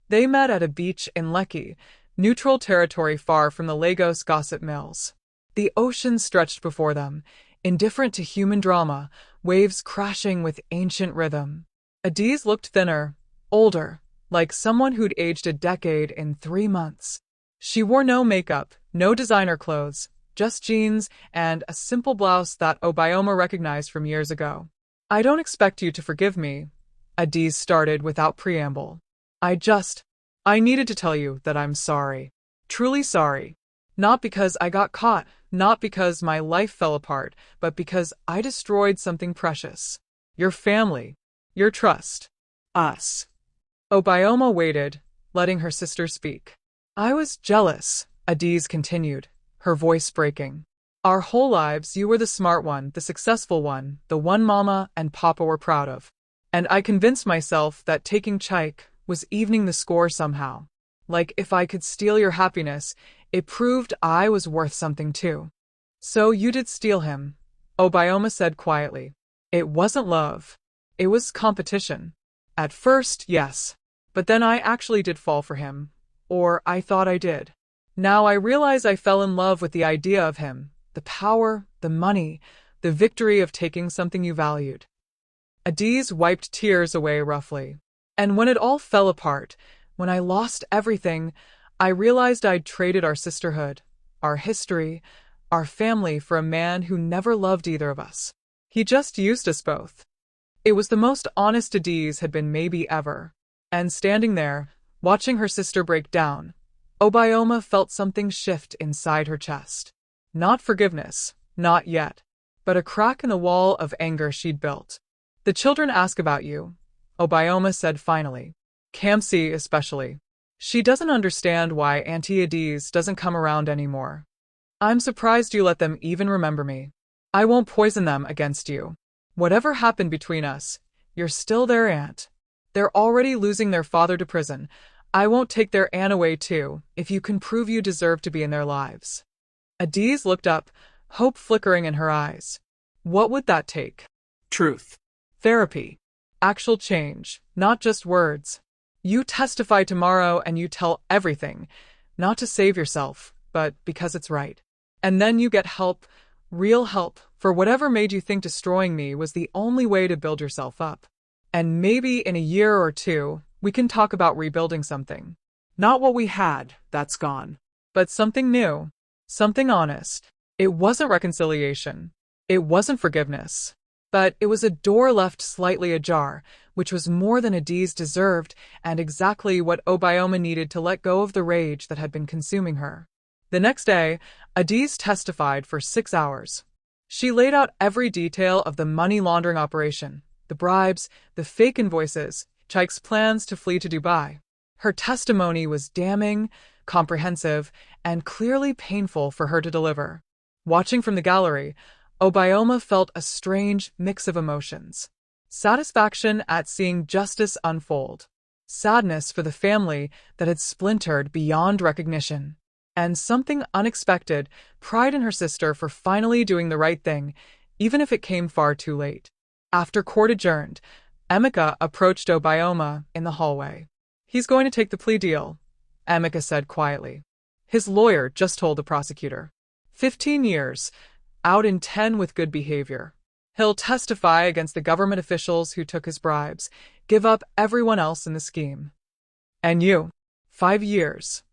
They met at a beach in Lekki, neutral territory far from the Lagos gossip mills. The ocean stretched before them, indifferent to human drama, waves crashing with ancient rhythm. Adaeze looked thinner, older, like someone who'd aged a decade in 3 months. She wore no makeup, no designer clothes, just jeans and a simple blouse that Obioma recognized from years ago. I don't expect you to forgive me, Adaeze started without preamble. I needed to tell you that I'm sorry. Truly sorry. Not because I got caught, not because my life fell apart, but because I destroyed something precious. Your family. Your trust. Us. Obioma waited, letting her sister speak. I was jealous, Adaeze continued, her voice breaking. Our whole lives you were the smart one, the successful one, the one Mama and Papa were proud of. And I convinced myself that taking Chike was evening the score somehow. Like if I could steal your happiness, it proved I was worth something too. So you did steal him, Obioma said quietly. It wasn't love. It was competition. At first, yes. But then I actually did fall for him. Or I thought I did. Now I realize I fell in love with the idea of him, the power, the money, the victory of taking something you valued. Adaeze wiped tears away roughly. And when it all fell apart, when I lost everything, I realized I'd traded our sisterhood, our history, our family for a man who never loved either of us. He just used us both. It was the most honest Adaeze had been maybe ever. And standing there, watching her sister break down, Obioma felt something shift inside her chest. Not forgiveness, not yet, but a crack in the wall of anger she'd built. The children ask about you, Obioma said finally. Kamsi especially. She doesn't understand why Auntie Adaeze doesn't come around anymore. I'm surprised you let them even remember me. I won't poison them against you. Whatever happened between us, you're still their aunt. They're already losing their father to prison. I won't take their aunt away too, if you can prove you deserve to be in their lives. Adaeze looked up, hope flickering in her eyes. What would that take? Truth. Therapy. Actual change, not just words. You testify tomorrow and you tell everything, not to save yourself, but because it's right. And then you get help, Real help, for whatever made you think destroying me was the only way to build yourself up. And maybe in a year or two, we can talk about rebuilding something. Not what we had, that's gone. But something new. Something honest. It wasn't reconciliation. It wasn't forgiveness. But it was a door left slightly ajar, which was more than Adaeze deserved and exactly what Obioma needed to let go of the rage that had been consuming her. The next day, Adaeze testified for 6 hours. She laid out every detail of the money laundering operation, the bribes, the fake invoices, Chike's plans to flee to Dubai. Her testimony was damning, comprehensive, and clearly painful for her to deliver. Watching from the gallery, Obioma felt a strange mix of emotions. Satisfaction at seeing justice unfold, sadness for the family that had splintered beyond recognition, and something unexpected, pride in her sister for finally doing the right thing, even if it came far too late. After court adjourned, Emeka approached Obioma in the hallway. "He's going to take the plea deal," Emeka said quietly. His lawyer just told the prosecutor. 15 years, out in 10 with good behavior. He'll testify against the government officials who took his bribes, give up everyone else in the scheme. And you? 5 years.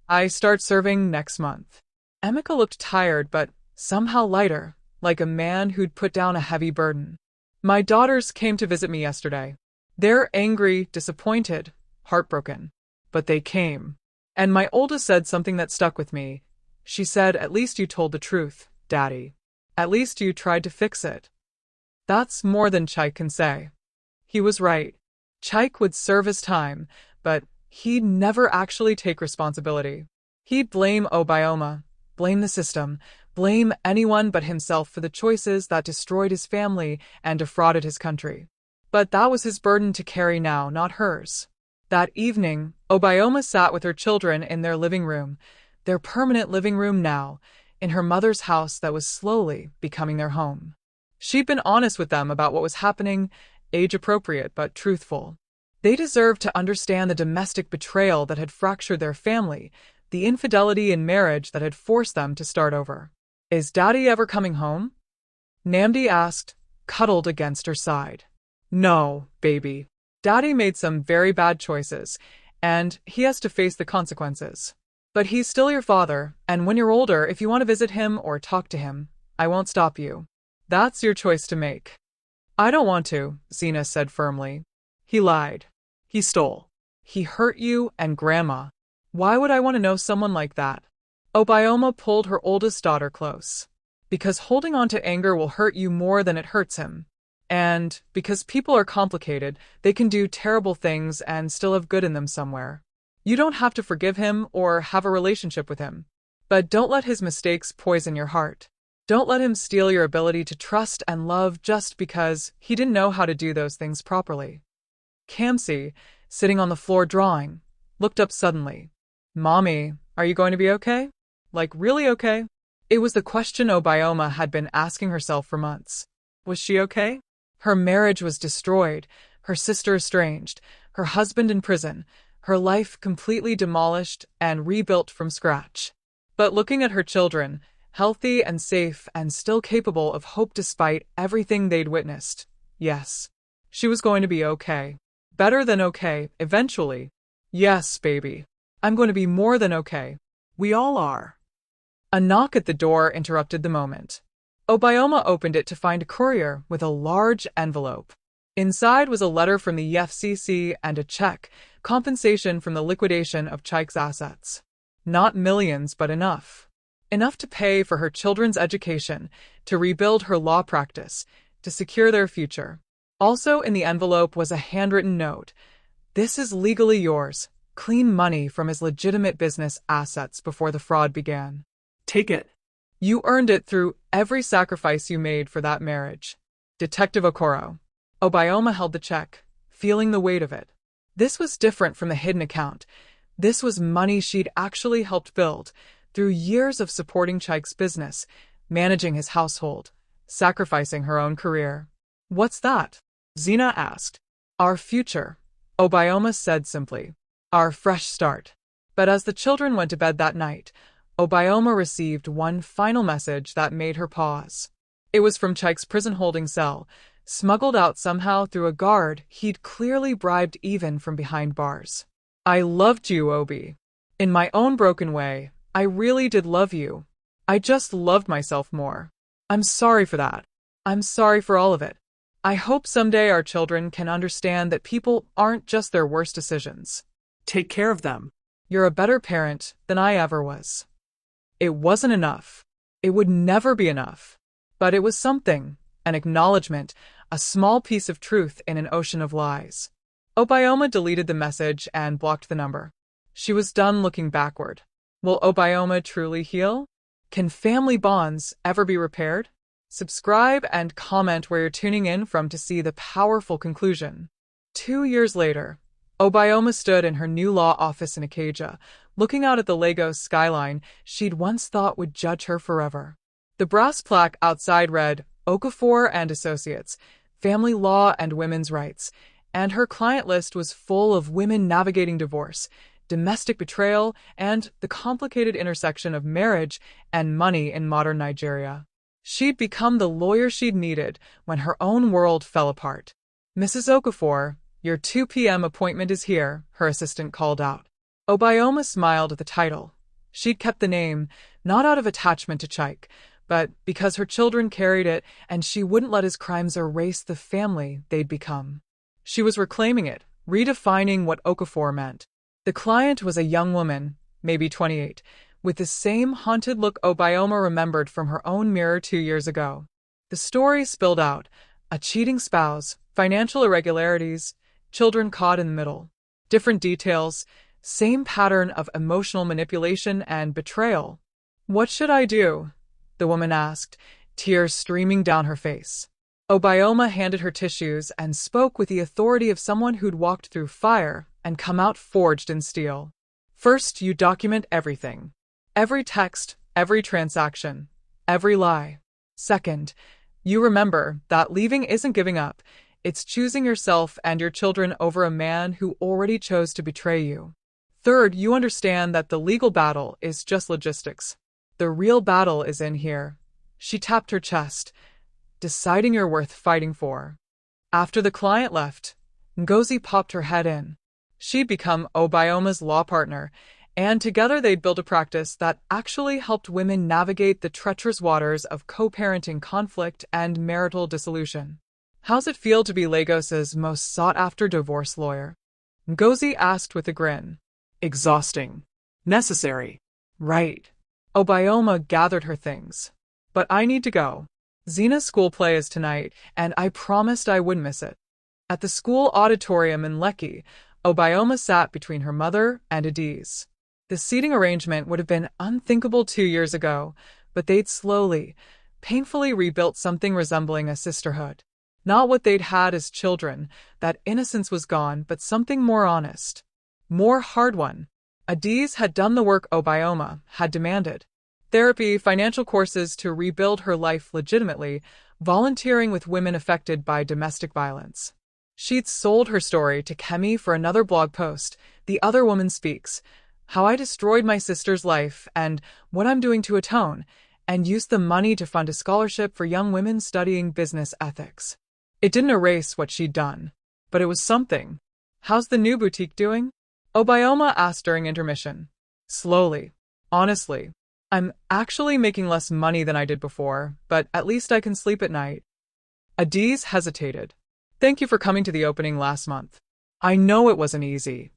I start serving next month. Emeka looked tired but somehow lighter, like a man who'd put down a heavy burden. My daughters came to visit me yesterday. They're angry, disappointed, heartbroken. But they came. And my oldest said something that stuck with me. She said, "At least you told the truth, Daddy. At least you tried to fix it." That's more than Chike can say. He was right. Chike would serve his time, but he'd never actually take responsibility. He'd blame Obioma, blame the system, blame anyone but himself for the choices that destroyed his family and defrauded his country. But that was his burden to carry now, not hers. That evening, Obioma sat with her children in their living room, their permanent living room now, in her mother's house that was slowly becoming their home. She'd been honest with them about what was happening, age-appropriate but truthful. They deserved to understand the domestic betrayal that had fractured their family, the infidelity in marriage that had forced them to start over. "Is Daddy ever coming home?" Namdi asked, cuddled against her side. "No, baby. Daddy made some very bad choices, and he has to face the consequences. But he's still your father, and when you're older, if you want to visit him or talk to him, I won't stop you. That's your choice to make." "I don't want to," Zena said firmly. "He lied. He stole. He hurt you and Grandma. Why would I want to know someone like that?" Obioma pulled her oldest daughter close. "Because holding on to anger will hurt you more than it hurts him. And because people are complicated, they can do terrible things and still have good in them somewhere. You don't have to forgive him or have a relationship with him. But don't let his mistakes poison your heart. Don't let him steal your ability to trust and love just because he didn't know how to do those things properly." Kamsi, sitting on the floor drawing, looked up suddenly. "Mommy, are you going to be okay? Like really okay?" It was the question Obioma had been asking herself for months. Was she okay? Her marriage was destroyed, her sister estranged, her husband in prison, her life completely demolished and rebuilt from scratch. But looking at her children, healthy and safe and still capable of hope despite everything they'd witnessed, yes, she was going to be okay. Better than okay, eventually. Yes, baby. I'm going to be more than okay. We all are. A knock at the door interrupted the moment. Obioma opened it to find a courier with a large envelope. Inside was a letter from the FCC and a check, compensation from the liquidation of Chike's assets. Not millions, but enough. Enough to pay for her children's education, to rebuild her law practice, to secure their future. Also in the envelope was a handwritten note. "This is legally yours. Clean money from his legitimate business assets before the fraud began. Take it. You earned it through every sacrifice you made for that marriage. Detective Okoro." Obioma held the check, feeling the weight of it. This was different from the hidden account. This was money she'd actually helped build, through years of supporting Chike's business, managing his household, sacrificing her own career. "What's that?" Zena asked. "Our future," Obioma said simply. "Our fresh start." But as the children went to bed that night, Obioma received one final message that made her pause. It was from Chike's prison-holding cell, smuggled out somehow through a guard he'd clearly bribed even from behind bars. I loved you, Obi. In my own broken way, I really did love you. I just loved myself more. I'm sorry for that. I'm sorry for all of it. I hope someday our children can understand that people aren't just their worst decisions. Take care of them. You're a better parent than I ever was. It wasn't enough. It would never be enough. But it was something, an acknowledgement, a small piece of truth in an ocean of lies. Obioma deleted the message and blocked the number. She was done looking backward. Will Obioma truly heal? Can family bonds ever be repaired? Subscribe and comment where you're tuning in from to see the powerful conclusion. 2 years later, Obioma stood in her new law office in Ikeja, looking out at the Lagos skyline she'd once thought would judge her forever. The brass plaque outside read, Okafor and Associates, Family Law and Women's Rights, and her client list was full of women navigating divorce, domestic betrayal, and the complicated intersection of marriage and money in modern Nigeria. She'd become the lawyer she'd needed when her own world fell apart. Mrs. Okafor, your 2 p.m. appointment is here, her assistant called out. Obioma smiled at the title. She'd kept the name, not out of attachment to Chike, but because her children carried it and she wouldn't let his crimes erase the family they'd become. She was reclaiming it, redefining what Okafor meant. The client was a young woman, maybe 28, with the same haunted look Obioma remembered from her own mirror 2 years ago. The story spilled out: a cheating spouse, financial irregularities, children caught in the middle. Different details, same pattern of emotional manipulation and betrayal. What should I do? The woman asked, tears streaming down her face. Obioma handed her tissues and spoke with the authority of someone who'd walked through fire and come out forged in steel. First, you document everything. Every text, every transaction, every lie. Second, you remember that leaving isn't giving up. It's choosing yourself and your children over a man who already chose to betray you. Third, you understand that the legal battle is just logistics. The real battle is in here. She tapped her chest, deciding you're worth fighting for. After the client left, Ngozi popped her head in. She'd become Obioma's law partner, and together they'd built a practice that actually helped women navigate the treacherous waters of co-parenting conflict and marital dissolution. How's it feel to be Lagos's most sought-after divorce lawyer? Ngozi asked with a grin. Exhausting. Necessary. Right. Obioma gathered her things. But I need to go. Zena's school play is tonight, and I promised I wouldn't miss it. At the school auditorium in Lekki, Obioma sat between her mother and Adaeze. The seating arrangement would have been unthinkable 2 years ago, but they'd slowly, painfully rebuilt something resembling a sisterhood. Not what they'd had as children, that innocence was gone, but something more honest. More hard-won. Adaeze had done the work Obioma had demanded. Therapy, financial courses to rebuild her life legitimately, volunteering with women affected by domestic violence. She'd sold her story to Kemi for another blog post, The Other Woman Speaks, How I Destroyed My Sister's Life and What I'm Doing to Atone, and used the money to fund a scholarship for young women studying business ethics. It didn't erase what she'd done, but it was something. How's the new boutique doing? Obioma asked during intermission. Slowly. Honestly. I'm actually making less money than I did before, but at least I can sleep at night. Adaeze hesitated. Thank you for coming to the opening last month. I know it wasn't easy.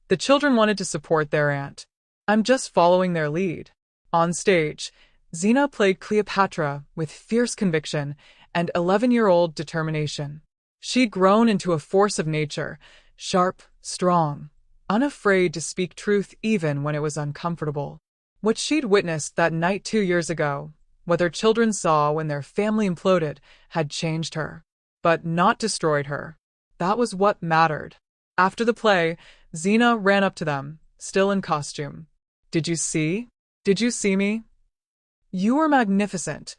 The children wanted to support their aunt. I'm just following their lead. On stage, Zena played Cleopatra with fierce conviction and 11-year-old determination. She'd grown into a force of nature, sharp, strong, unafraid to speak truth even when it was uncomfortable. What she'd witnessed that night 2 years ago, what their children saw when their family imploded, had changed her, but not destroyed her. That was what mattered. After the play, Zena ran up to them, still in costume. Did you see? Did you see me? You were magnificent,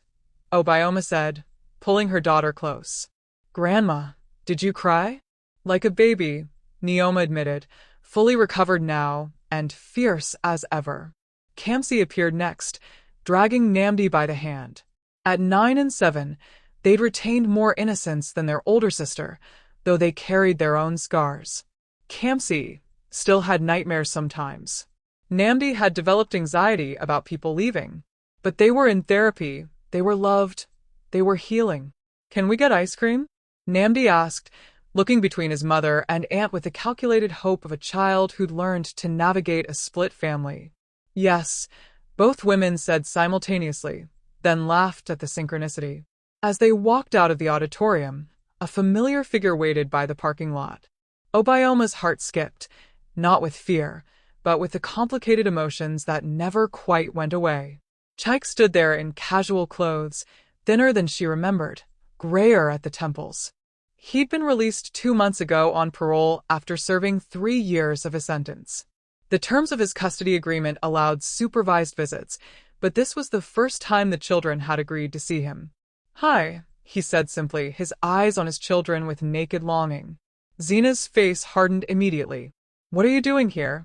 Obioma said, pulling her daughter close. Grandma, did you cry? Like a baby, Neoma admitted, fully recovered now and fierce as ever. Kamsi appeared next, dragging Namdi by the hand. At 9 and 7, they'd retained more innocence than their older sister, though they carried their own scars. Kamsi still had nightmares sometimes. Namdi had developed anxiety about people leaving. But they were in therapy, they were loved, they were healing. "Can we get ice cream?" Namdi asked, looking between his mother and aunt with the calculated hope of a child who'd learned to navigate a split family. "Yes," both women said simultaneously, then laughed at the synchronicity. As they walked out of the auditorium, a familiar figure waited by the parking lot. Obioma's heart skipped, not with fear, but with the complicated emotions that never quite went away. Chike stood there in casual clothes, thinner than she remembered, grayer at the temples. He'd been released 2 months ago on parole after serving 3 years of his sentence. The terms of his custody agreement allowed supervised visits, but this was the first time the children had agreed to see him. "Hi," he said simply, his eyes on his children with naked longing. Zena's face hardened immediately. "What are you doing here?"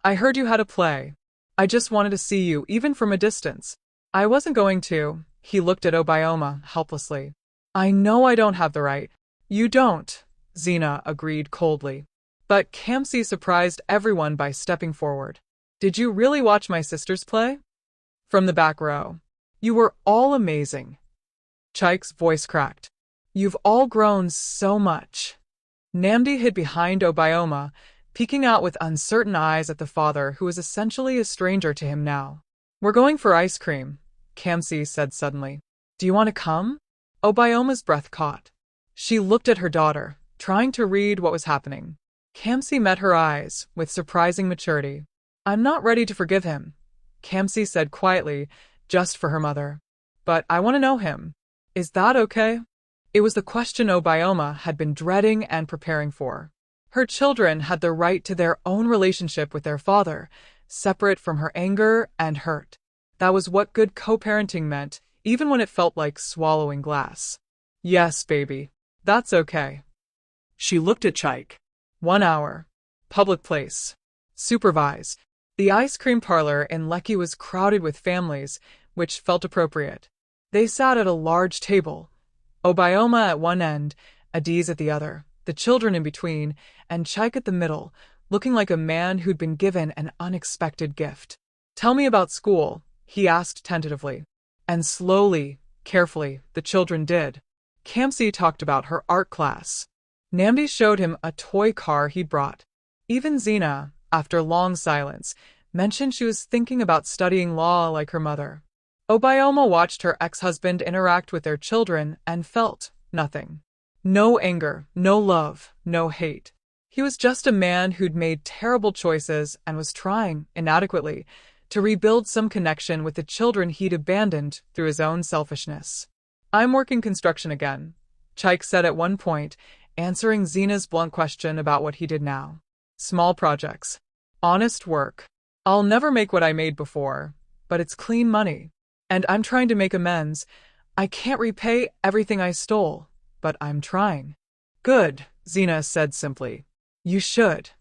"I heard you had a play. I just wanted to see you, even from a distance." "I wasn't going to." He looked at Obioma helplessly. "I know I don't have the right." "You don't," Zena agreed coldly. But Kamsi surprised everyone by stepping forward. "Did you really watch my sister's play?" From the back row. "You were all amazing." Chike's voice cracked. "You've all grown so much." Namdi hid behind Obioma, peeking out with uncertain eyes at the father who was essentially a stranger to him now. "We're going for ice cream," Kamsi said suddenly. "Do you want to come?" Obioma's breath caught. She looked at her daughter, trying to read what was happening. Kamsi met her eyes with surprising maturity. "I'm not ready to forgive him," Kamsi said quietly, just for her mother. "But I want to know him. Is that okay?" It was the question Obioma had been dreading and preparing for. Her children had the right to their own relationship with their father, separate from her anger and hurt. That was what good co-parenting meant, even when it felt like swallowing glass. "Yes, baby. That's okay." She looked at Chike. 1 hour. Public place. Supervised. The ice cream parlor in Lekki was crowded with families, which felt appropriate. They sat at a large table, Obioma at one end, Adaeze at the other, the children in between, and Chike at the middle, looking like a man who'd been given an unexpected gift. "Tell me about school," he asked tentatively. And slowly, carefully, the children did. Kamsi talked about her art class. Namdi showed him a toy car he'd brought. Even Zena, after long silence, mentioned she was thinking about studying law like her mother. Obioma watched her ex-husband interact with their children and felt nothing. No anger, no love, no hate. He was just a man who'd made terrible choices and was trying, inadequately, to rebuild some connection with the children he'd abandoned through his own selfishness. "I'm working construction again," Chike said at one point, answering Zena's blunt question about what he did now. "Small projects. Honest work. I'll never make what I made before, but it's clean money. And I'm trying to make amends. I can't repay everything I stole, but I'm trying." "Good," Zena said simply. "You should."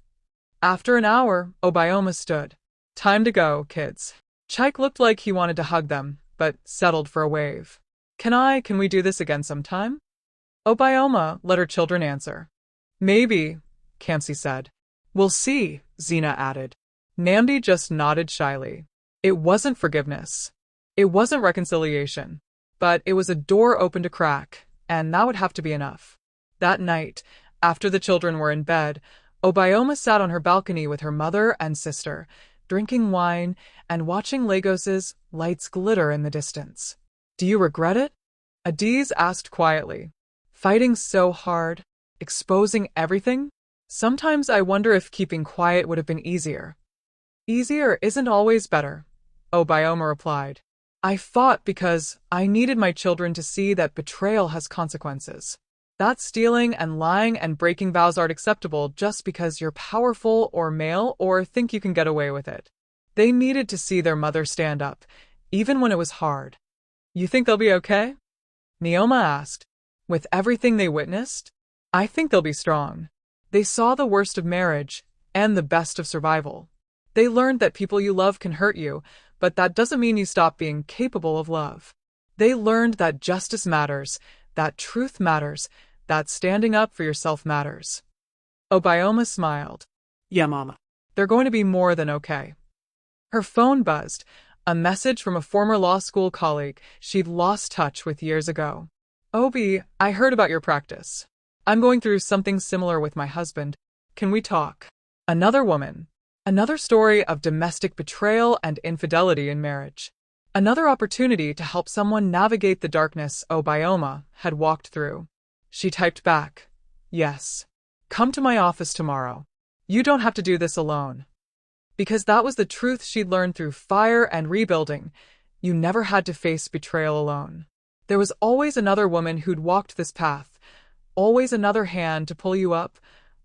After an hour, Obioma stood. "Time to go, kids." Chike looked like he wanted to hug them, but settled for a wave. Can we do this again sometime?" Obioma let her children answer. "Maybe," Kamsi said. "We'll see," Zena added. Namdi just nodded shyly. It wasn't forgiveness. It wasn't reconciliation. But it was a door open to crack, and that would have to be enough. That night, after the children were in bed, Obioma sat on her balcony with her mother and sister, drinking wine and watching Lagos's lights glitter in the distance. "Do you regret it?" Adaeze asked quietly. "Fighting so hard, exposing everything? Sometimes I wonder if keeping quiet would have been easier." "Easier isn't always better," Obioma replied. "I fought because I needed my children to see that betrayal has consequences. That stealing and lying and breaking vows aren't acceptable just because you're powerful or male or think you can get away with it. They needed to see their mother stand up, even when it was hard." "You think they'll be okay?" Neoma asked. "With everything they witnessed? I think they'll be strong. They saw the worst of marriage and the best of survival. They learned that people you love can hurt you, but that doesn't mean you stop being capable of love. They learned that justice matters, that truth matters, that standing up for yourself matters. Obioma smiled. Yeah, Mama. They're going to be more than okay. Her phone buzzed, a message from a former law school colleague she'd lost touch with years ago. Obi, I heard about your practice. I'm going through something similar with my husband. Can we talk? Another woman. Another story of domestic betrayal and infidelity in marriage. Another opportunity to help someone navigate the darkness Obioma had walked through. She typed back, yes. Come to my office tomorrow. You don't have to do this alone. Because that was the truth she'd learned through fire and rebuilding. You never had to face betrayal alone. There was always another woman who'd walked this path, always another hand to pull you up,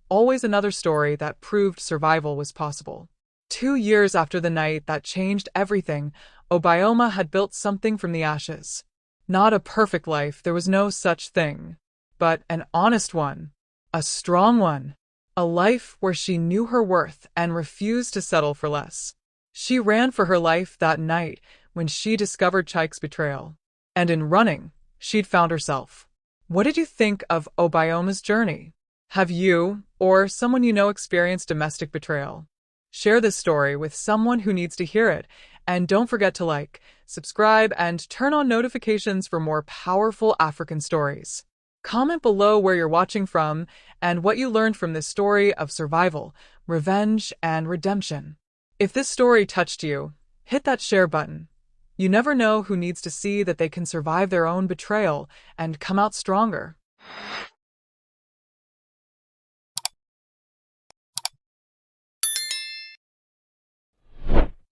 always another story that proved survival was possible. 2 years after the night that changed everything, Obioma had built something from the ashes. Not a perfect life, there was no such thing, but an honest one, a strong one, a life where she knew her worth and refused to settle for less. She ran for her life that night when she discovered Chike's betrayal. And in running, she'd found herself. What did you think of Obioma's journey? Have you, or someone you know, experienced domestic betrayal? Share this story with someone who needs to hear it, and don't forget to like, subscribe, and turn on notifications for more powerful African stories. Comment below where you're watching from and what you learned from this story of survival, revenge, and redemption. If this story touched you, hit that share button. You never know who needs to see that they can survive their own betrayal and come out stronger.